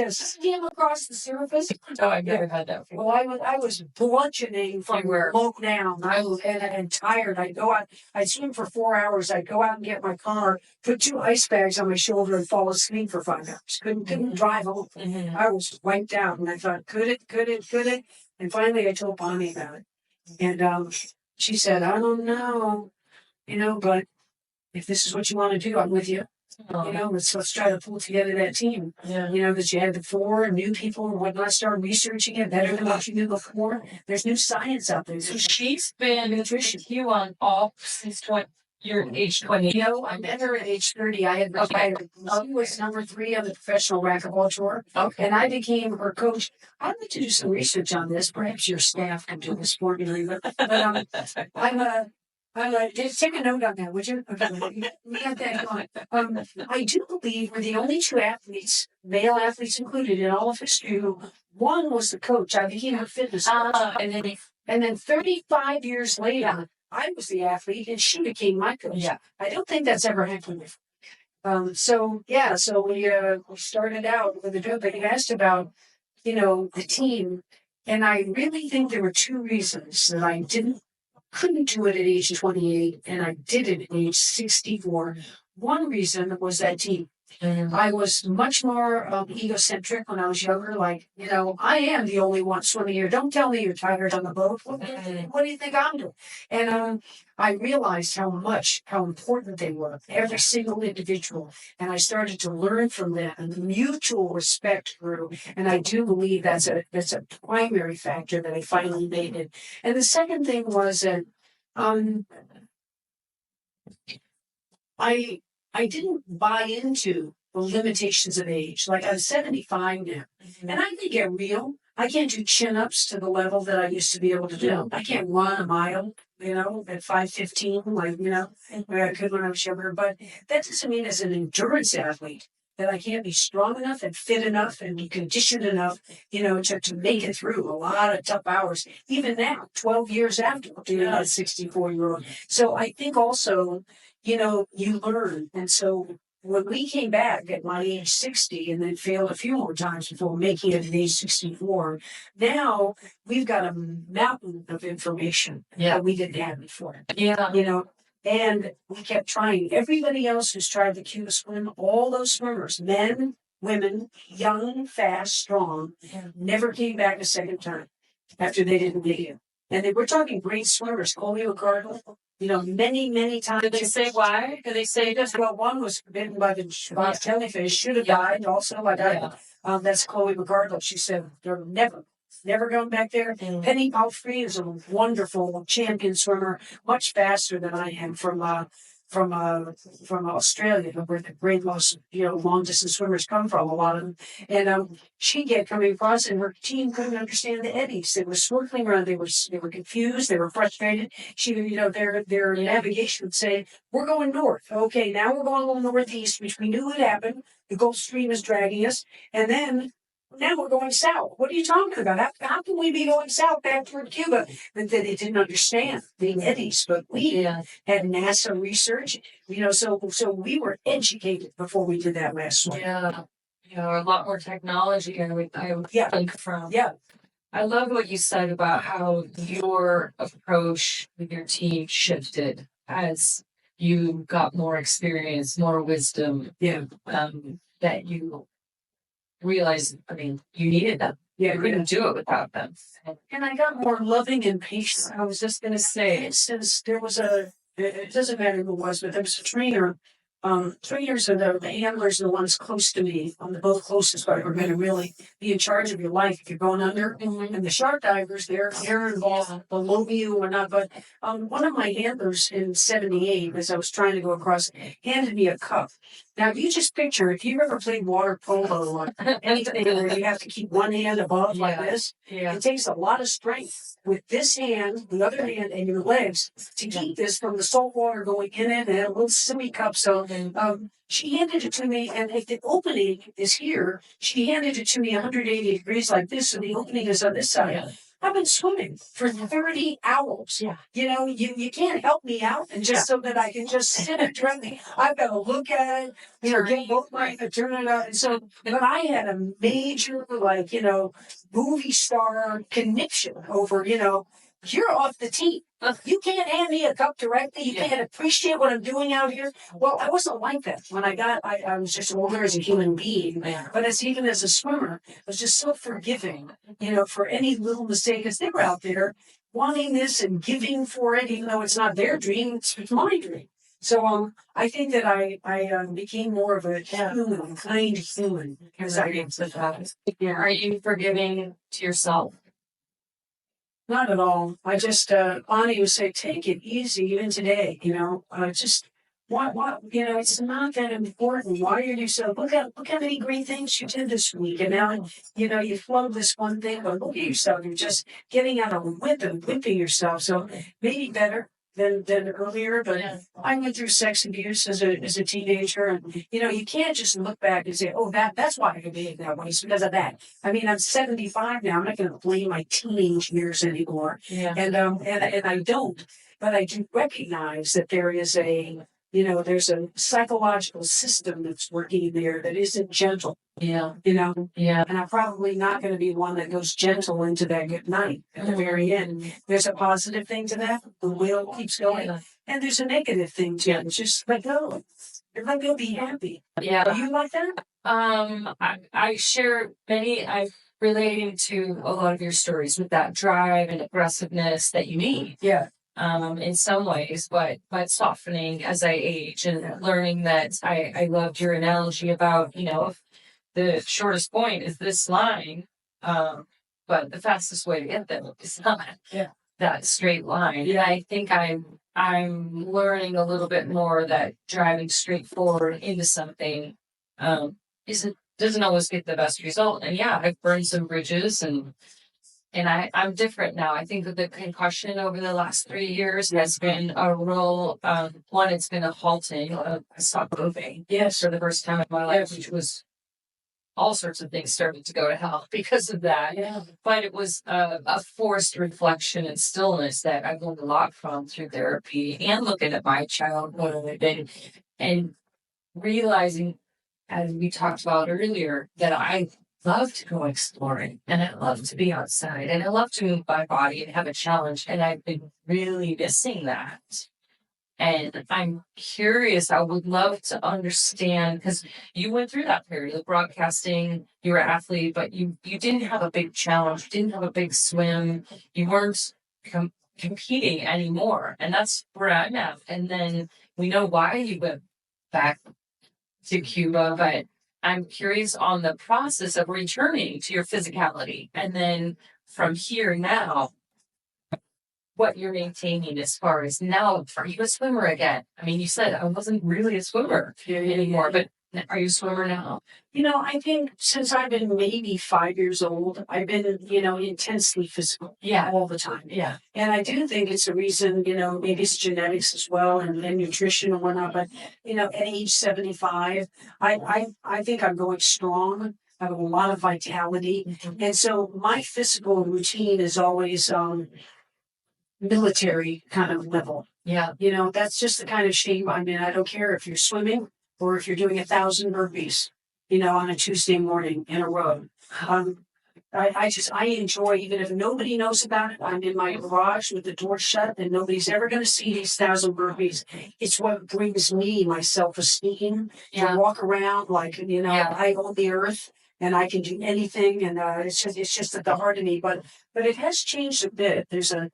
skim across the surface. Oh, I've never had that before. Well, I was bludgeoning from You were. low down. I was and tired. I'd go out. I'd swim for 4 hours. I'd go out and get my car, put 2 ice bags on my shoulder, and fall asleep for 5 hours. Couldn't drive home. I was wiped out, and I thought, could it? And finally, I told Bonnie about it, and she said, I don't know, but if this is what you want to do, I'm with you. Let's try to pull together that team. Yeah. That you had the 4 new people and whatnot, start researching it better than what you knew before. There's new science out there. So she's been nutrition you on off since your age 20. I met her at age 30. I had retired. She was number 3 on the professional racquetball tour. Okay. And I became her coach. I'd like to do some research on this. Perhaps your staff can do this for me, but take a note on that, would you? Okay, we got that going. I do believe we're the only 2 athletes, male athletes included, in all of history who one was the coach. I became her fitness coach. And then 35 years later, I was the athlete and she became my coach. Yeah. I don't think that's ever happened before. So we started out with a joke that you asked about, the team. And I really think there were 2 reasons that I couldn't do it at age 28 and I did it at age 64. One reason was that team. I was much more egocentric when I was younger. Like, I am the only one swimming here. Don't tell me you're tired on the boat. What do you think I'm doing? And I realized how important they were, every single individual. And I started to learn from them, and the mutual respect grew. And I do believe that's a primary factor that I finally made it. And the second thing was that I didn't buy into the limitations of age. Like, I'm 75 now, and I can get real. I can't do chin-ups to the level that I used to be able to do. I can't run a mile, at 5:15, where I could when I was younger. But that doesn't mean as an endurance athlete that I can't be strong enough and fit enough and be conditioned enough, to make it through a lot of tough hours. Even now, 12 years after being a 64-year-old. So I think also, you learn. And so when we came back at my age 60 and then failed a few more times before making it at age 64, now we've got a mountain of information that we didn't have before. Yeah. And we kept trying. Everybody else who's tried the Cuba swim, all those swimmers, men, women, young, fast, strong, never came back a second time after they didn't make it. And we're talking great swimmers, Chloe McCardle, many, many times. Did they say why? Did they say just, well, one was bitten by the jellyfish, should have died also. That's Chloe McCardle. She said they're never going back there. Penny Palfrey is a wonderful champion swimmer, much faster than I am from Australia, where the great long distance swimmers come from, a lot of them. And she kept coming across, and her team couldn't understand the eddies. They were swirling around. They were confused. They were frustrated. Their navigation would say, "We're going north. Okay, now we're going along northeast, which we knew would happen. The Gulf Stream is dragging us, and then." Now we're going south. What are you talking about? How can we be going south back toward Cuba? But they didn't understand the eddies. But we had NASA research, so we were educated before we did that last swim. Yeah. A lot more technology. I think from. Yeah. I love what you said about how your approach with your team shifted as you got more experience, more wisdom. Yeah. That you realize, you needed them. Yeah, you couldn't do it without them. And I got more loving and patient. I was just going to say, instance, there was it doesn't matter who it was, but there was a trainer. Trainers are the handlers are the ones close to me. I'm the both closest, but are going to really be in charge of your life if you're going under. And the shark divers, they're involved below you or not. But one of my handlers in 78, as I was trying to go across, handed me a cup. Now, you just picture, if you've ever played water polo or anything where you have to keep one hand above like this, it takes a lot of strength with this hand, the other hand, and your legs to keep this from the salt water going in it, and a little sippy cup. So she handed it to me, and if the opening is here, she handed it to me 180 degrees like this, and the opening is on this side. I've been swimming for 30 hours. Yeah. You know, you can't help me out and just so that I can just sit and try me. I've got to look at it, you know, get both my turn it out. And so, but I had a major, like, you know, movie star connection over, you know, you're off the team. You can't hand me a cup directly. You can't appreciate what I'm doing out here. Well, I wasn't like that when I was just older as a human being. But even as a swimmer, I was just so forgiving, you know, for any little mistake. Because they were out there wanting this and giving for it, even though it's not their dream, it's my dream. So I think that I became more of a human, kind human. Because Are you forgiving to yourself? Not at all. I just, Bonnie would say, take it easy, even today, you know, just, what, you know, it's not that important. Why are you so, look how many great things you did this week. And now, you know, you flowed this one thing, but look at yourself. You're just getting out of a whip and whipping yourself. So maybe better than earlier, but I went through sex abuse as a teenager, and you know, you can't just look back and say, "Oh, that's why I could behave that way. It's because of that." I mean, I'm 75 now. I'm not going to blame my teenage years anymore, and I don't, but I do recognize that there is there's a psychological system that's working there that isn't gentle. Yeah. You know, Yeah. and I'm probably not going to be one that goes gentle into that good night at the very end. There's a positive thing to that. The wheel keeps going. And there's a negative thing to it. Just let go. Let go, be happy. Yeah. Are you like that? I share I'm relating to a lot of your stories with that drive and aggressiveness that you need. Yeah. In some ways, but softening as I age and learning that I loved your analogy about, you know, the shortest point is this line, but the fastest way to get there is not that straight line. Yeah. And I think I'm learning a little bit more that driving straight forward into something doesn't always get the best result. And yeah, I've burned some bridges and I'm different now. I think that the concussion over the last 3 years has been a real, one, it's been a halting. I stopped moving. Yes. For the first time in my life, which was all sorts of things started to go to hell because of that. Yeah. But it was a forced reflection and stillness that I've learned a lot from through therapy and looking at my childhood and realizing, as we talked about earlier, that I love to go exploring and I love to be outside and I love to move my body and have a challenge. And I've been really missing that. And I'm curious, I would love to understand, because you went through that period of broadcasting, you were an athlete, but you didn't have a big challenge, you didn't have a big swim, you weren't competing anymore. And that's where I'm at. And then we know why you went back to Cuba, but I'm curious on the process of returning to your physicality. And then from here now, what you're maintaining as far as now, are you a swimmer again? I mean, you said I wasn't really a swimmer anymore, but are you a swimmer now? You know, I think since I've been maybe 5 years old, I've been, you know, intensely physical all the time. Yeah. And I do think it's a reason, you know, maybe it's genetics as well and nutrition and whatnot. But, you know, at age 75, I think I'm going strong. I have a lot of vitality. Mm-hmm. And so my physical routine is always military kind of level. Yeah. You know, that's just the kind of shape I'm in. I don't care if you're swimming or if you're doing 1,000 burpees, you know, on a Tuesday morning in a row. I enjoy, even if nobody knows about it, I'm in my garage with the door shut and nobody's ever going to see these 1,000 burpees. It's what brings me my self-esteem to walk around like, you know, I own the earth and I can do anything. And it's just at the heart of me. But it has changed a bit. There's a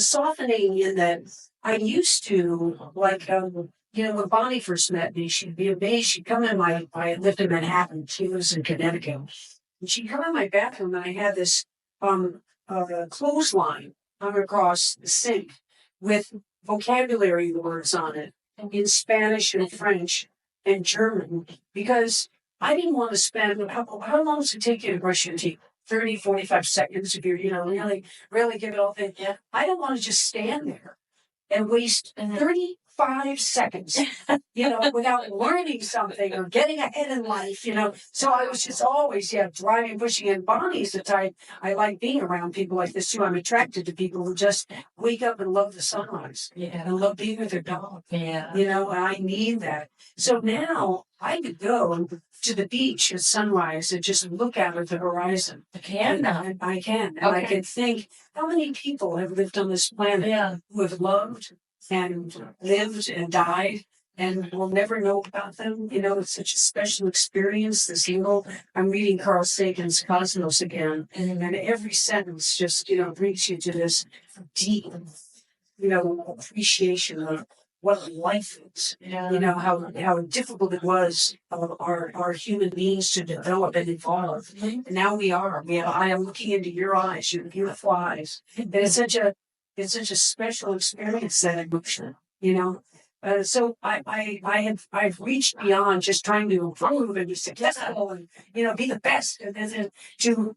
softening in that I used to, like, you know, when Bonnie first met me, she'd be amazed. She'd come in I lived in Manhattan. She lives in Connecticut. And she'd come in my bathroom and I had this clothesline hung across the sink with vocabulary words on it in Spanish and French and German, because I didn't want to spend, how long does it take you to brush your teeth? 30, 45 seconds if you're, you know, really give it all thing. Yeah. I don't want to just stand there and waste 30, 5 seconds, without learning something or getting ahead in life, So I was just always, driving, pushing. And Bonnie's the type, I like being around people like this too. I'm attracted to people who just wake up and love the sunrise and love being with their dog. Yeah. And I need that. So now I could go to the beach at sunrise and just look out at the horizon. I can now. And I can. And I can think, how many people have lived on this planet who have loved and lived and died, and we'll never know about them. It's such a special experience. I'm reading Carl Sagan's Cosmos again, and every sentence just, brings you to this deep, appreciation of what life is. How difficult it was of our human beings to develop and evolve. And now we are. I am looking into your eyes, your beautiful eyes. And it's such a special experience, that emotion, So I've reached beyond just trying to improve and be successful and, be the best, and then to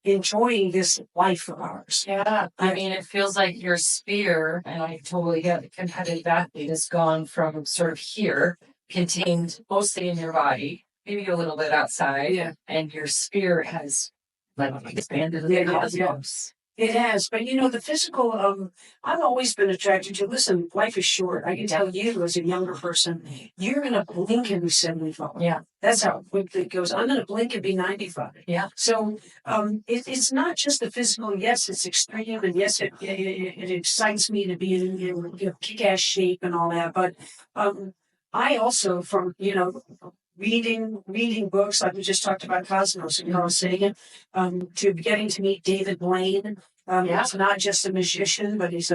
enjoying this life of ours. Yeah. I mean, it feels like your sphere, and I totally get the competitive athlete, has gone from sort of here, contained mostly in your body, maybe a little bit outside, and your sphere has expanded to the cosmos. It has, but the physical, I've always been attracted to, listen, life is short. I can tell you as a younger person, you're going to blink and be 75. Yeah. That's how quickly it goes. I'm going to blink and be 95. Yeah. So, it's not just the physical. Yes, it's extreme, and yes, it excites me to be in kick-ass shape and all that. But, I also, from, reading books like we just talked about Cosmos and Carl Sagan, to getting to meet David Blaine. He's not just a musician, but he's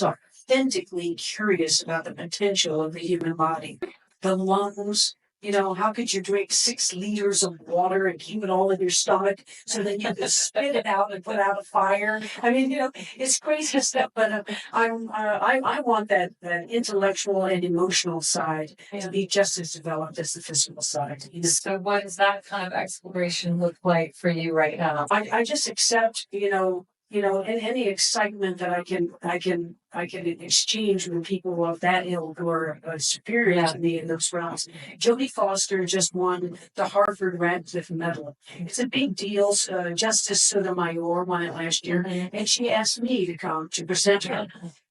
authentically curious about the potential of the human body, the lungs. How could you drink 6 liters of water and keep it all in your stomach so that you could spit it out and put out a fire? I mean, it's crazy stuff, but I want that intellectual and emotional side to be just as developed as the physical side. So what does that kind of exploration look like for you right now? I just accept, and any excitement that I can exchange with people of that ilk who are superior to me in those realms. Jodie Foster just won the Harvard Radcliffe Medal. It's a big deal. Justice Sotomayor won it last year, and she asked me to come to present her.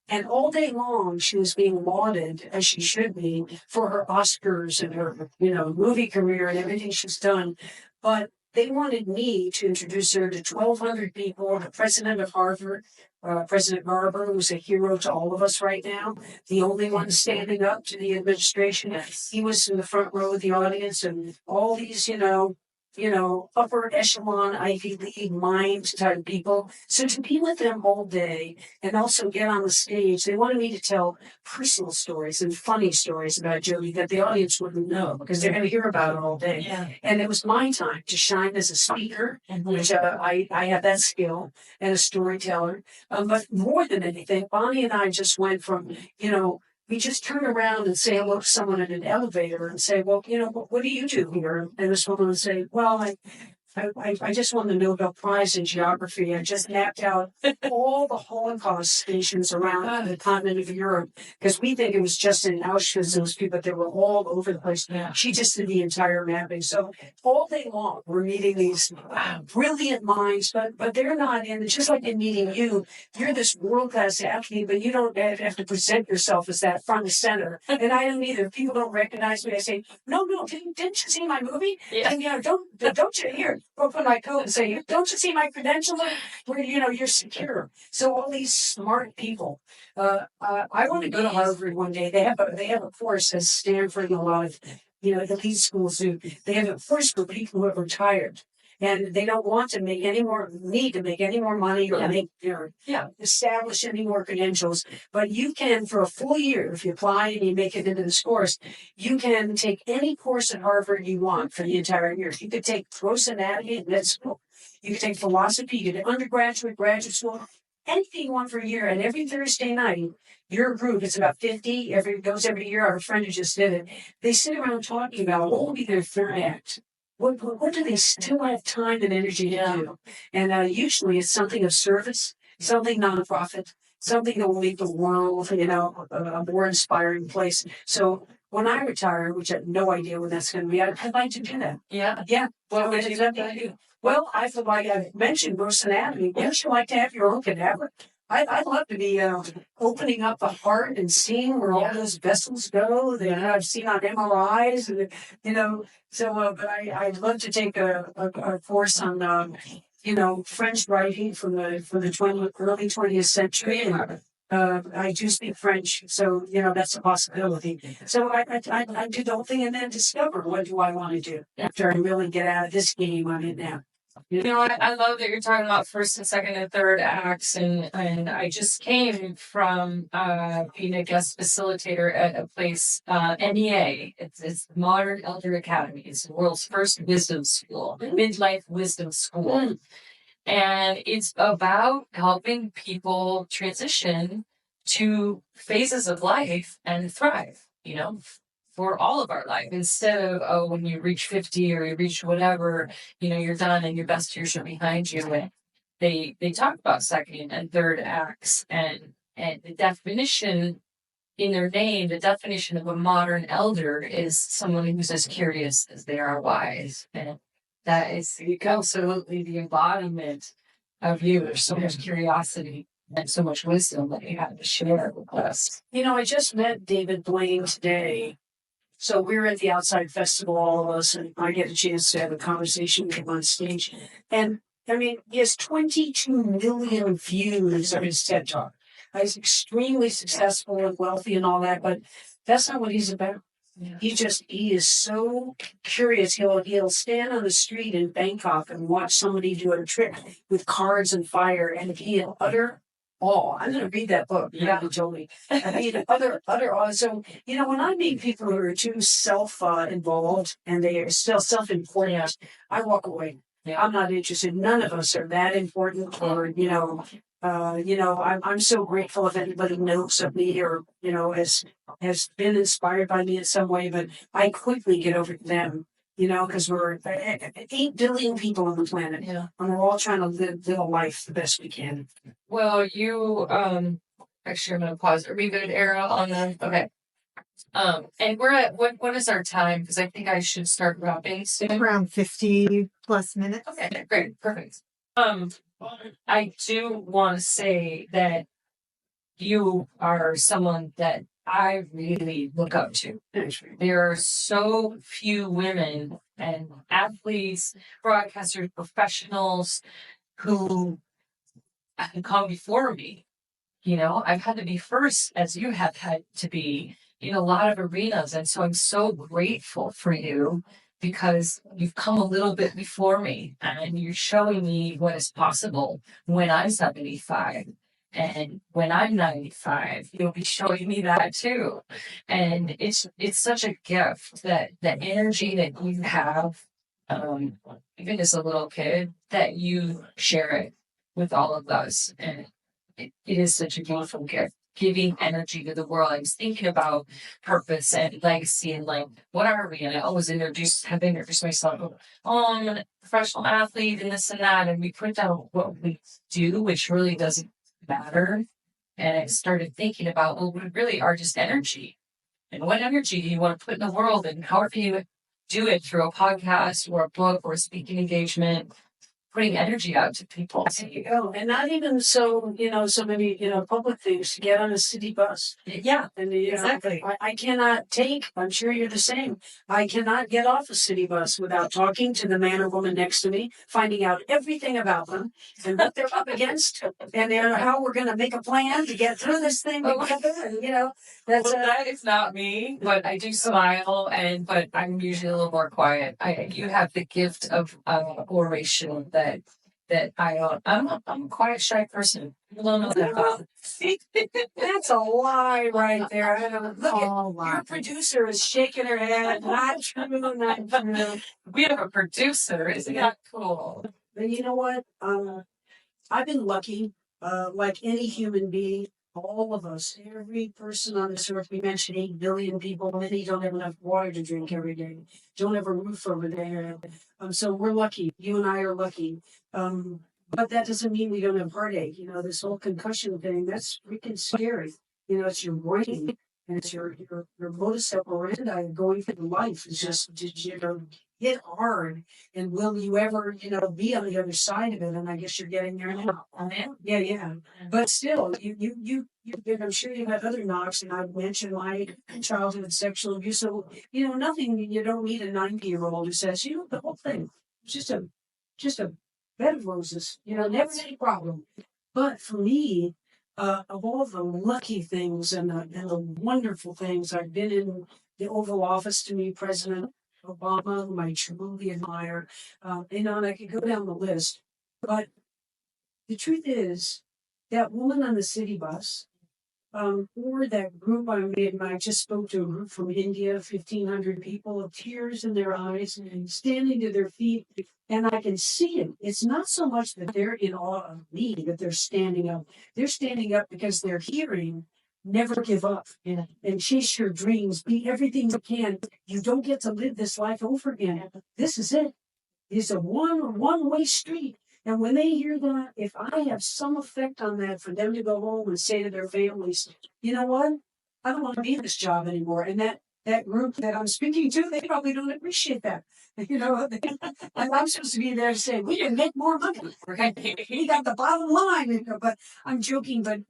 And all day long, she was being lauded, as she should be, for her Oscars and her, movie career and everything she's done. But they wanted me to introduce her to 1,200 people, the president of Harvard, President Garber, who's a hero to all of us right now, the only one standing up to the administration. Yes. He was in the front row of the audience, and all these, upper echelon Ivy League mind type people. So to be with them all day and also get on the stage, they wanted me to tell personal stories and funny stories about Jodie that the audience wouldn't know because they're going to hear about it all day. Yeah. And it was my time to shine as a speaker, which I have that skill, and a storyteller. But more than anything, Bonnie and I just went from, we just turn around and say hello to someone in an elevator and say, well, what do you do here? And this woman would say, well, I just won the Nobel Prize in geography. I just mapped out all the Holocaust stations around the continent of Europe because we think it was just in Auschwitz, those people, but they were all over the place. Yeah. She just did the entire mapping. So all day long, we're meeting these brilliant minds, but they're not in, just like in meeting you, you're this world-class athlete, but you don't have to present yourself as that front and center. And I don't either. People don't recognize me. I say, no, didn't you see my movie? Yeah. And, don't you hear? Open my coat and say, don't you see my credentials? Where, you're secure. So all these smart people, I want to go to Harvard one day. They have a course at Stanford and a lot of, elite schools do. They have a course for people who have retired. And they don't want to make any more money or establish any more credentials. But you can, for a full year, if you apply and you make it into this course, you can take any course at Harvard you want for the entire year. You could take gross anatomy at med school. You could take philosophy, you could take undergraduate, graduate school, anything you want for a year. And every Thursday night, your group, it's about 50, goes every year. Our friend who just did it. They sit around talking about what will be their third act. What do they still have time and energy to do? And usually it's something of service, something nonprofit, something that will make the world, a more inspiring place. So when I retire, which I have no idea when that's going to be, I'd like to do that. Yeah. Yeah. What So would you do? well, I feel like I mentioned Bruce Anatomy. Wouldn't you like to have your own cadaver? I'd love to be opening up the heart and seeing where all those vessels go that I've seen on MRIs, and So, but I'd love to take a course on French writing from the early 20th century. And, I do speak French, so that's a possibility. So I do the whole thing and then discover what do I want to do after I really get out of this game I'm in now. I love that you're talking about first and second and third acts, and I just came from being a guest facilitator at a place, NEA. It's Modern Elder Academy. It's the world's first wisdom school, midlife wisdom school. And it's about helping people transition to phases of life and thrive, for all of our life. Instead of, when you reach 50 or you reach whatever, you're done and your best years are behind you. And they talk about second and third acts, and the definition in their name, the definition of a modern elder is someone who's as curious as they are wise. And that is absolutely the embodiment of you. There's so much curiosity and so much wisdom that you have to share with us. I just met David Blaine today. So we were at the Outside Festival, all of us, and I get a chance to have a conversation with him on stage. And he has 22 million views of his TED Talk. He's extremely successful and wealthy and all that, but that's not what he's about. Yeah. He is so curious. He'll stand on the street in Bangkok and watch somebody do a trick with cards and fire, and he'll utter awe. I'm going to read that book. Yeah, he told me. Utter awe. So when I meet people who are too involved and they are still self-important, I walk away. Yeah. I'm not interested. None of us are that important, or I'm so grateful if anybody knows of me or has been inspired by me in some way, but I quickly get over to them, because we're 8 billion people on the planet, and we're all trying to live a life the best we can. Well, you actually, I'm gonna pause. Are we good, Era, on that? Okay. And we're at what is our time? Because I think I should start wrapping soon. Around 50 plus minutes. Okay, great, perfect. I do want to say that you are someone that I really look up to. There are so few women and athletes, broadcasters, professionals who have come before me. I've had to be first, as you have had to be, in a lot of arenas. And so I'm so grateful for you, because you've come a little bit before me and you're showing me what is possible when I'm 75. And when I'm 95, you'll be showing me that too. And it's such a gift, that the energy that you have, even as a little kid, that you share it with all of us. And it is such a beautiful gift, giving energy to the world. I was thinking about purpose and legacy and what are we? And I always have introduced myself. I'm a professional athlete and this and that. And we put down what we do, which really doesn't matter. And I started thinking about, we really are just energy. And what energy do you want to put in the world? And however you do it, through a podcast or a book or a speaking engagement, putting energy out to people. There you go. And not even so many, public things, to get on a city bus. Yeah, and exactly. I cannot I'm sure you're the same. I cannot get off a city bus without talking to the man or woman next to me, finding out everything about them and what they're up against, and how we're going to make a plan to get through this thing together. And, that is not me, but I do smile, but I'm usually a little more quiet. You have the gift of oration that I'm a quiet, shy person. I don't know that about. That's a lie right there. Your producer is shaking her head. Not true, not true. We have a producer. Isn't that cool? And you know what? I've been lucky, like any human being. All of us, every person on this earth, we mentioned 8 billion people, many don't have enough water to drink every day, don't have a roof over their head. So we're lucky. You and I are lucky. But that doesn't mean we don't have heartache. You know, this whole concussion thing, that's freaking scary. You know, it's your brain and it's your modus operandi of going through life. It's just, you know, hit hard. And will you ever, you know, be on the other side of it? And I guess you're getting there now. Yeah, yeah. But still, I'm sure you've had other knocks, and I've mentioned my childhood sexual abuse. So, you know, nothing, you don't need a 90-year-old who says, you know, the whole thing, it's just a bed of roses, you know, never any problem. But for me, of all the lucky things and the wonderful things, I've been in the Oval Office to meet President Obama, whom I truly admire, you know, and I could go down the list. But the truth is, that woman on the city bus, or that group I made, and I just spoke to a group from India, 1,500 people, with tears in their eyes, and standing to their feet, and I can see it. It's not so much that they're in awe of me, that they're standing up. They're standing up because they're hearing, never give up, and chase your dreams, be everything you can. You don't get to live this life over again. This is it. It's a one-way street. And when they hear that, if I have some effect on that for them to go home and say to their families, you know what? I don't want to be in this job anymore. And that group that I'm speaking to, they probably don't appreciate that. You know, I'm supposed to be there to say, we can make more money. Right? We got the bottom line. You know, but I'm joking, but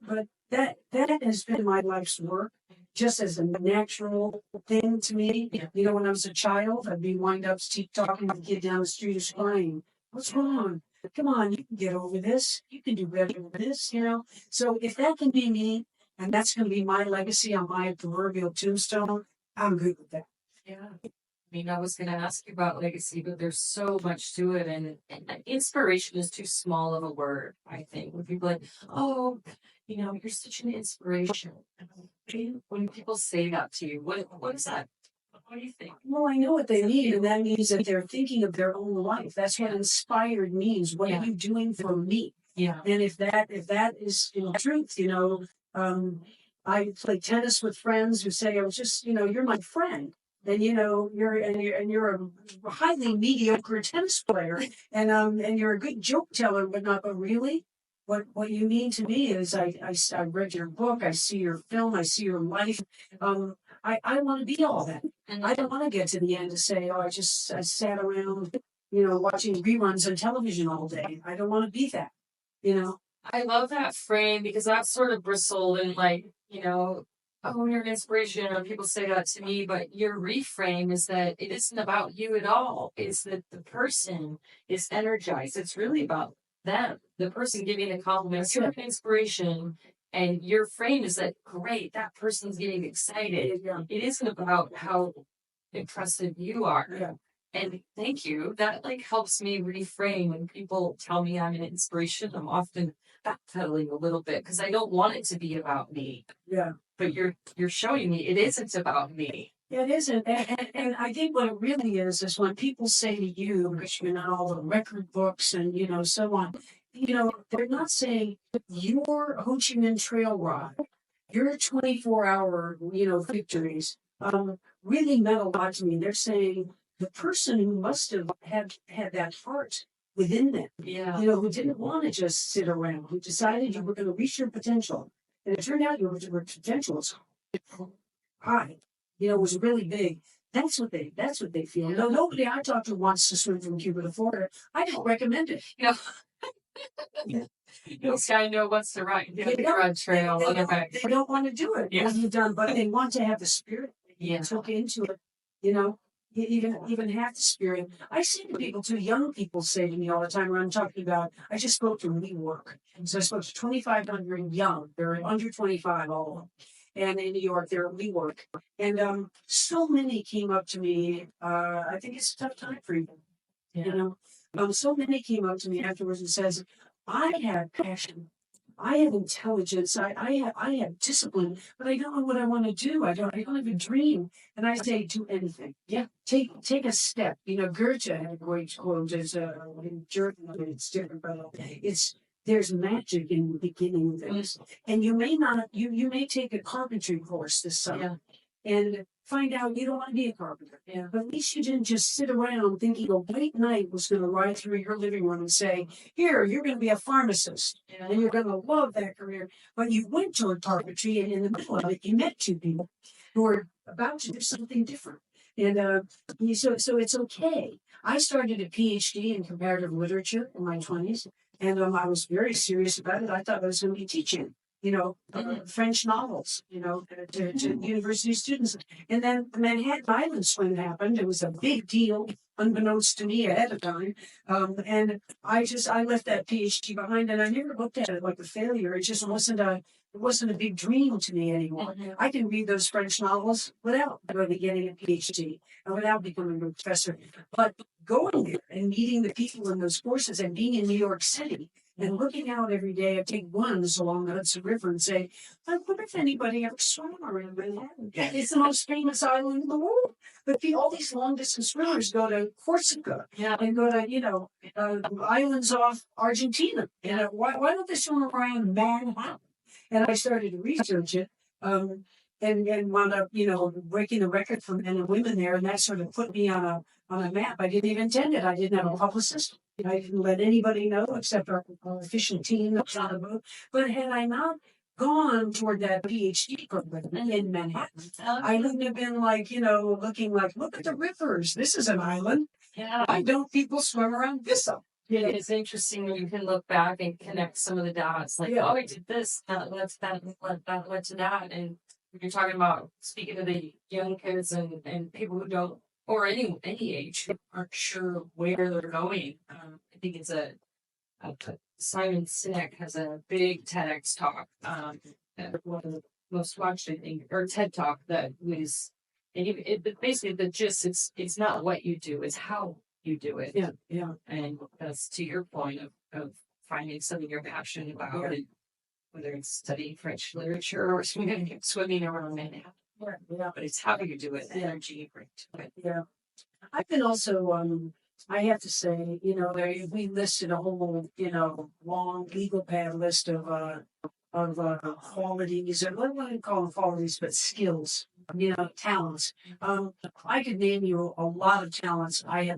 that has been my life's work, just as a natural thing to me. You know, when I was a child, I'd be wind up talking to the kid down the street who's crying. What's wrong? Come on, you can get over this. You can do better than this, you know? So if that can be me, and that's going to be my legacy on my proverbial tombstone, I'm good with that. Yeah. I mean, I was going to ask you about legacy, but there's so much to it. And inspiration is too small of a word, I think. When people are like, oh, you know, you're such an inspiration. When people say that to you, what is that? What do you think? Well, I know what they mean, and that means that they're thinking of their own life. That's what inspired means. What are you doing for me? Yeah. And if that is in truth, you know, I play tennis with friends who say, "I'm just, you know, you're my friend." And you know, you're a highly mediocre tennis player, and you're a good joke teller, but not. But really, what you mean to me is, I read your book, I see your film, I see your life. I want to be all that. I don't want to get to the end to say, oh, I sat around, you know, watching reruns on television all day. I don't want to be that, you know. I love that frame because that sort of bristled and like, you know, oh, you're an inspiration, or people say that to me, but your reframe is that it isn't about you at all. It's that the person is energized. It's really about them, the person giving the compliments. You're an inspiration, and your frame is that great, that person's getting excited. It isn't about how impressive you are. Yeah. And thank you. That like helps me reframe when people tell me I'm an inspiration. I'm often backpedaling a little bit because I don't want it to be about me. Yeah. But you're showing me it isn't about me. Yeah, it isn't. And I think what it really is when people say to you, because you're in all the record books and, you know, so on, you know, they're not saying your Ho Chi Minh Trail ride, your 24-hour, you know, victories, really meant a lot to me. They're saying the person who must have had that heart within them, you know, who didn't want to just sit around, who decided you were going to reach your potential. And it turned out your potential was high. You know, it was really big. That's what they feel. No, nobody I talk to wants to swim from Cuba to Florida. I don't recommend it. You know, this guy know what's the right trail. They don't want to do it. Yeah. You've done, but they want to have the spirit. Yeah. Took into it. You know, even have the spirit. I say to people, too, young people say to me all the time when I'm talking about, I just spoke to WeWork. So I spoke to 2,500 young. They're under 25, all of them. And in New York, they're at WeWork. And so many came up to me. I think it's a tough time for you. You know, so many came up to me afterwards and says, I have passion. I have intelligence. I have discipline, but I don't know what I want to do. I don't have a dream. And I say, do anything. Yeah. Take a step. You know, Goethe had a great quote as in German, it's different, but there's magic in the beginning of this. And you may take a carpentry course this summer. And find out you don't want to be a carpenter. Yeah. But at least you didn't just sit around thinking a white knight was going to ride through your living room and say, here, you're going to be a pharmacist and you're going to love that career. But you went toward carpentry, and in the middle of it, you met two people who were about to do something different. And so it's okay. I started a PhD in comparative literature in my 20s, and I was very serious about it. I thought I was going to be teaching, French novels, to university students. And then the Manhattan Island swing happened. It was a big deal, unbeknownst to me ahead of time. And I left that PhD behind, and I never looked at it like a failure. It just wasn't a big dream to me anymore. I can read those French novels without really getting a PhD and without becoming a professor. But going there and meeting the people in those courses and being in New York City and looking out every day, I take runs along the Hudson River and say, I wonder if anybody ever swam around Manhattan. It's the most famous island in the world. But all these long distance swimmers go to Corsica and go to, islands off Argentina. Why don't they swim around Manhattan? And I started to research it, and wound up, breaking the record for men and women there. And that sort of put me on a map. I didn't even intend it. I didn't have a publicist. I didn't let anybody know except our efficient team that was on the boat. But had I not gone toward that PhD program in Manhattan, I wouldn't have been looking like, look at the rivers. This is an island. Yeah. Why don't people swim around this up? It's interesting when you can look back and connect some of the dots. Like, oh, I did this, that led to that. And you're talking about speaking to the young kids and people who don't, or any age, who aren't sure where they're going. I think it's Simon Sinek has a big TEDx talk, one of the most watched, I think, or TED talk that was, and basically the gist, it's not what you do, it's how you do it. Yeah. And that's to your point of finding something you're passionate about, and whether it's studying French literature or swimming around Manhattan. Yeah. But it's how you do it, the energy you bring to it. Yeah. I've been also, I have to say, we listed a whole, long legal pad list of qualities, or what do I call them qualities, but skills, talents. I could name you a lot of talents. I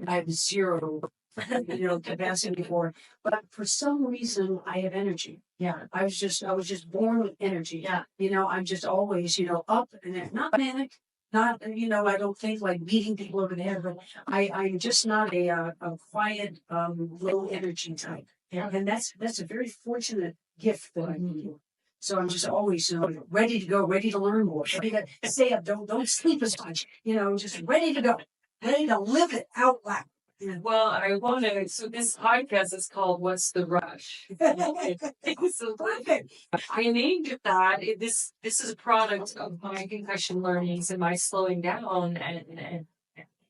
have zero, capacity for, but for some reason I have energy. Yeah. I was just born with energy. Yeah. I'm just always, up and not manic. Not, I don't think like beating people over the head, but I'm just not a quiet, low energy type. Yeah. And that's a very fortunate gift that I need. So I'm just always, ready to go, ready to learn more, ready to stay up, don't sleep as much, just ready to go, ready to live it out loud. Yeah. Well, I want to. So this podcast is called "What's the Rush?" So Perfect. I named it that. This is a product of my concussion learnings and my slowing down and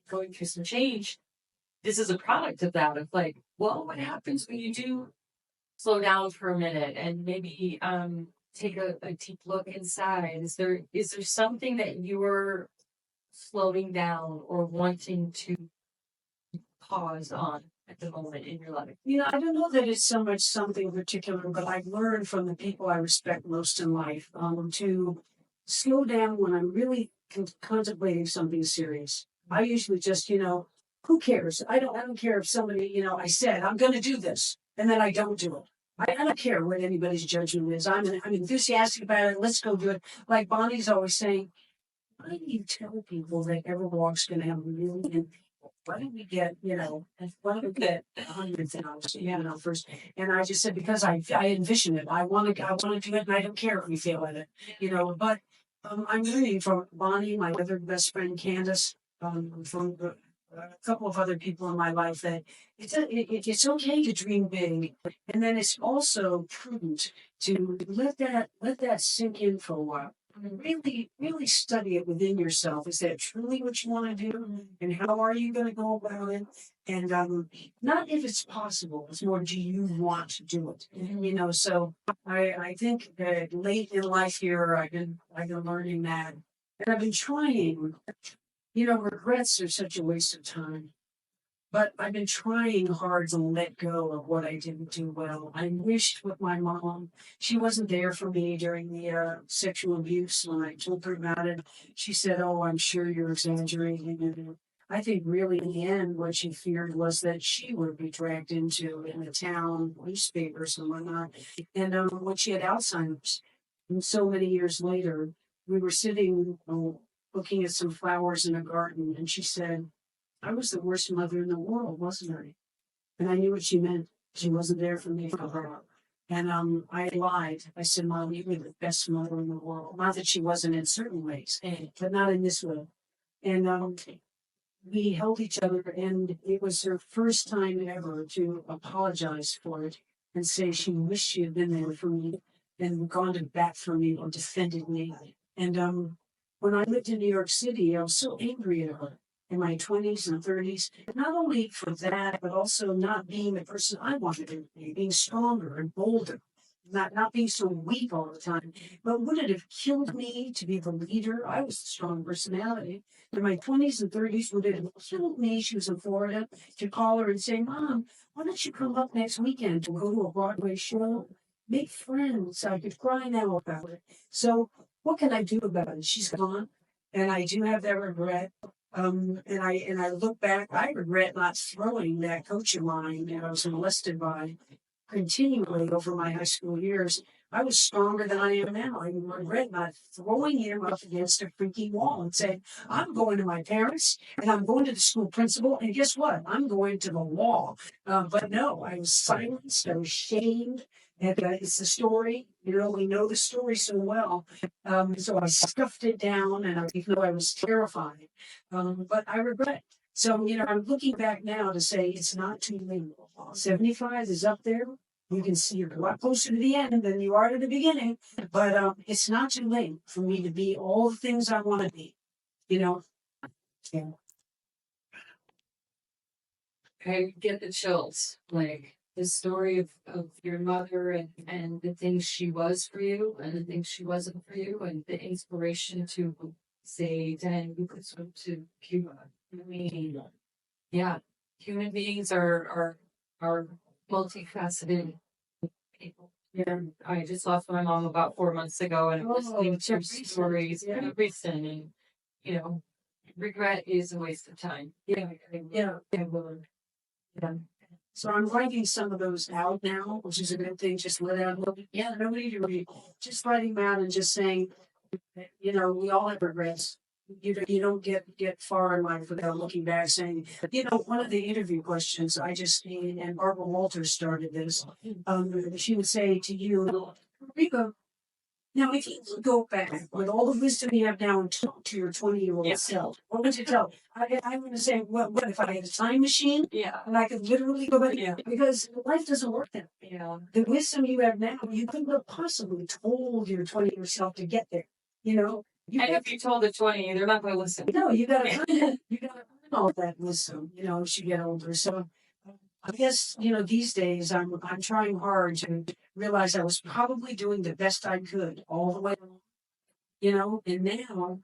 going through some change. This is a product of that. Of like, well, what happens when you do slow down for a minute and maybe take a deep look inside? Is there something that you're slowing down or wanting to pause on at the moment in your life? I don't know that it's so much something particular, but I've learned from the people I respect most in life to slow down when I'm really contemplating something serious. I usually just, who cares? I don't care if somebody, I said I'm going to do this and then I don't do it. I don't care what anybody's judgment is. I'm enthusiastic about it. Let's go do it. Like Bonnie's always saying, why do you tell people that Everwalk's going to have a million people? Why don't we get, why don't we get 100,000, first? And I just said, because I envision it. I want to do it, and I don't care if we fail at it, But I'm learning from Bonnie, my other best friend, Candace, from a couple of other people in my life that it's okay to dream big, and then it's also prudent to let that sink in for a while. Really, really study it within yourself. Is that truly what you want to do? And how are you going to go about it? And not if it's possible. It's more, do you want to do it? So I think that late in life here, I've been learning that, and I've been trying. Regrets are such a waste of time. But I've been trying hard to let go of what I didn't do well. I wished with my mom, she wasn't there for me during the sexual abuse when I told her about it. She said, "Oh, I'm sure you're exaggerating." And I think really in the end, what she feared was that she would be dragged into in the town newspapers and whatnot. And when she had Alzheimer's, and so many years later, we were sitting looking at some flowers in a garden, and she said, "I was the worst mother in the world, wasn't I?" And I knew what she meant. She wasn't there for me for her. And I lied. I said, "Mom, you were the best mother in the world." Not that she wasn't in certain ways, but not in this way. And we held each other, and it was her first time ever to apologize for it and say she wished she had been there for me and gone to bat for me or defended me. And when I lived in New York City, I was so angry at her in my 20s and 30s, not only for that, but also not being the person I wanted to be, being stronger and bolder, not being so weak all the time. But would it have killed me to be the leader? I was a strong personality. In my 20s and 30s, would it have killed me? She was in Florida, to call her and say, "Mom, why don't you come up next weekend to go to a Broadway show? Make friends." I could cry now about it. So what can I do about it? She's gone. And I do have that regret. And I look back, I regret not throwing that coach of mine that I was molested by continually over my high school years. I was stronger than I am now. I regret not throwing him up against a freaky wall and saying, "I'm going to my parents and I'm going to the school principal. And guess what? I'm going to the wall." But no, I was silenced. I was shamed. And it's the story. We know the story so well. So I stuffed it down, and even though I was terrified, but I regret. So, I'm looking back now to say it's not too late. 75 is up there. You can see you're a lot closer to the end than you are to the beginning, but it's not too late for me to be all the things I want to be. Yeah. I get the chills. Like the story of your mother and the things she was for you and the things she wasn't for you and the inspiration to say, "Dan, you could swim to Cuba." I mean, yeah, human beings are multifaceted people. Yeah, I just lost my mom about 4 months ago, and listening to stories and everything, and regret is a waste of time. Yeah. So I'm writing some of those out now, which is a good thing. Just let out a little bit. Yeah, nobody to read. Just writing them out and just saying, we all have regrets. You don't get far in life without looking back saying, one of the interview questions I just seen, and Barbara Walters started this. She would say to you, "Rico, now if you could go back with all the wisdom you have now and talk to your 20-year-old self, what would you tell?" I'm going to say, what if I had a time machine? Yeah. And I could literally go back, because life doesn't work that way. Yeah. The wisdom you have now, you couldn't have possibly told your 20-year self to get there. And if you told the 20, they're not going to listen. No, you gotta earn all that wisdom, as you get older. So I guess, these days I'm trying hard to realize I was probably doing the best I could all the way along, and now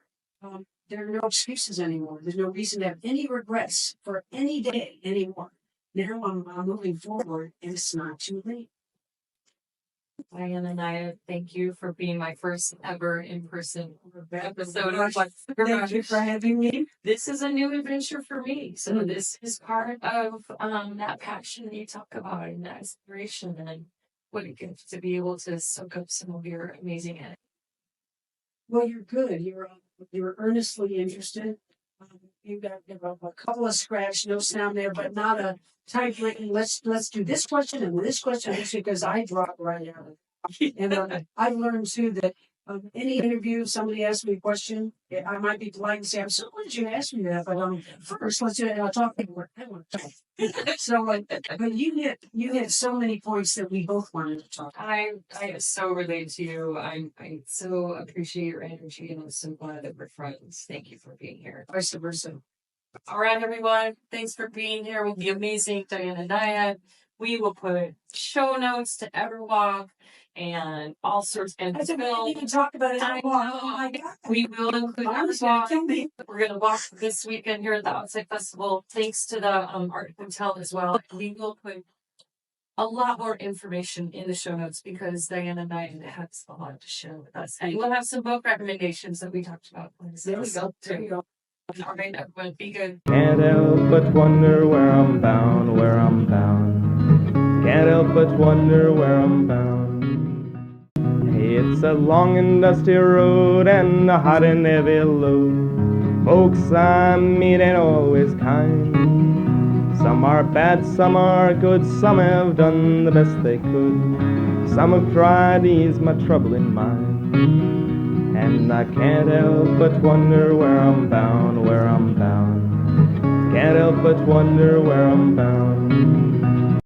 there are no excuses anymore. There's no reason to have any regrets for any day anymore. Now I'm moving forward, and it's not too late. Diana Nyad, thank you for being my first ever in-person episode of Thank you for having me. This is a new adventure for me. So this is part of that passion that you talk about and that inspiration, and what a gift to be able to soak up some of your amazing energy. Well, you're good. You're earnestly interested. You got a couple of scratch notes down there, but not a typewritten. Let's do this question and this question, because I drop right out of it. And I've learned too that any interview, if somebody asks me a question, I might be polite and say, "I'm so glad you asked me that," but first let's do it. I'll talk about what I want to talk. So, but you hit so many points that we both wanted to talk. I so relate to you. I so appreciate your energy, and I'm so glad that we're friends. Thank you for being here. Vice versa. All right, everyone. Thanks for being here with the amazing Diana Nyad. We will put show notes to Everwalk and all sorts and I said, we didn't even talk about it. I Oh know. my God. We will include Mama's gonna Everwalk. kill me. We're gonna walk this weekend here at the Outside Festival, thanks to the Art Hotel as well. We will put a lot more information in the show notes because Diana Nyad has a lot to share with us. And we'll have some book recommendations that we talked about. There we go. There you go. All right, everyone, be good. Can't help but wonder where I'm bound, where I'm bound. Can't help but wonder where I'm bound. Hey, it's a long and dusty road and a hot and heavy load. Folks I meet ain't always kind. Some are bad, some are good, some have done the best they could. Some have tried to ease my troubling mind. And I can't help but wonder where I'm bound, where I'm bound. Can't help but wonder where I'm bound.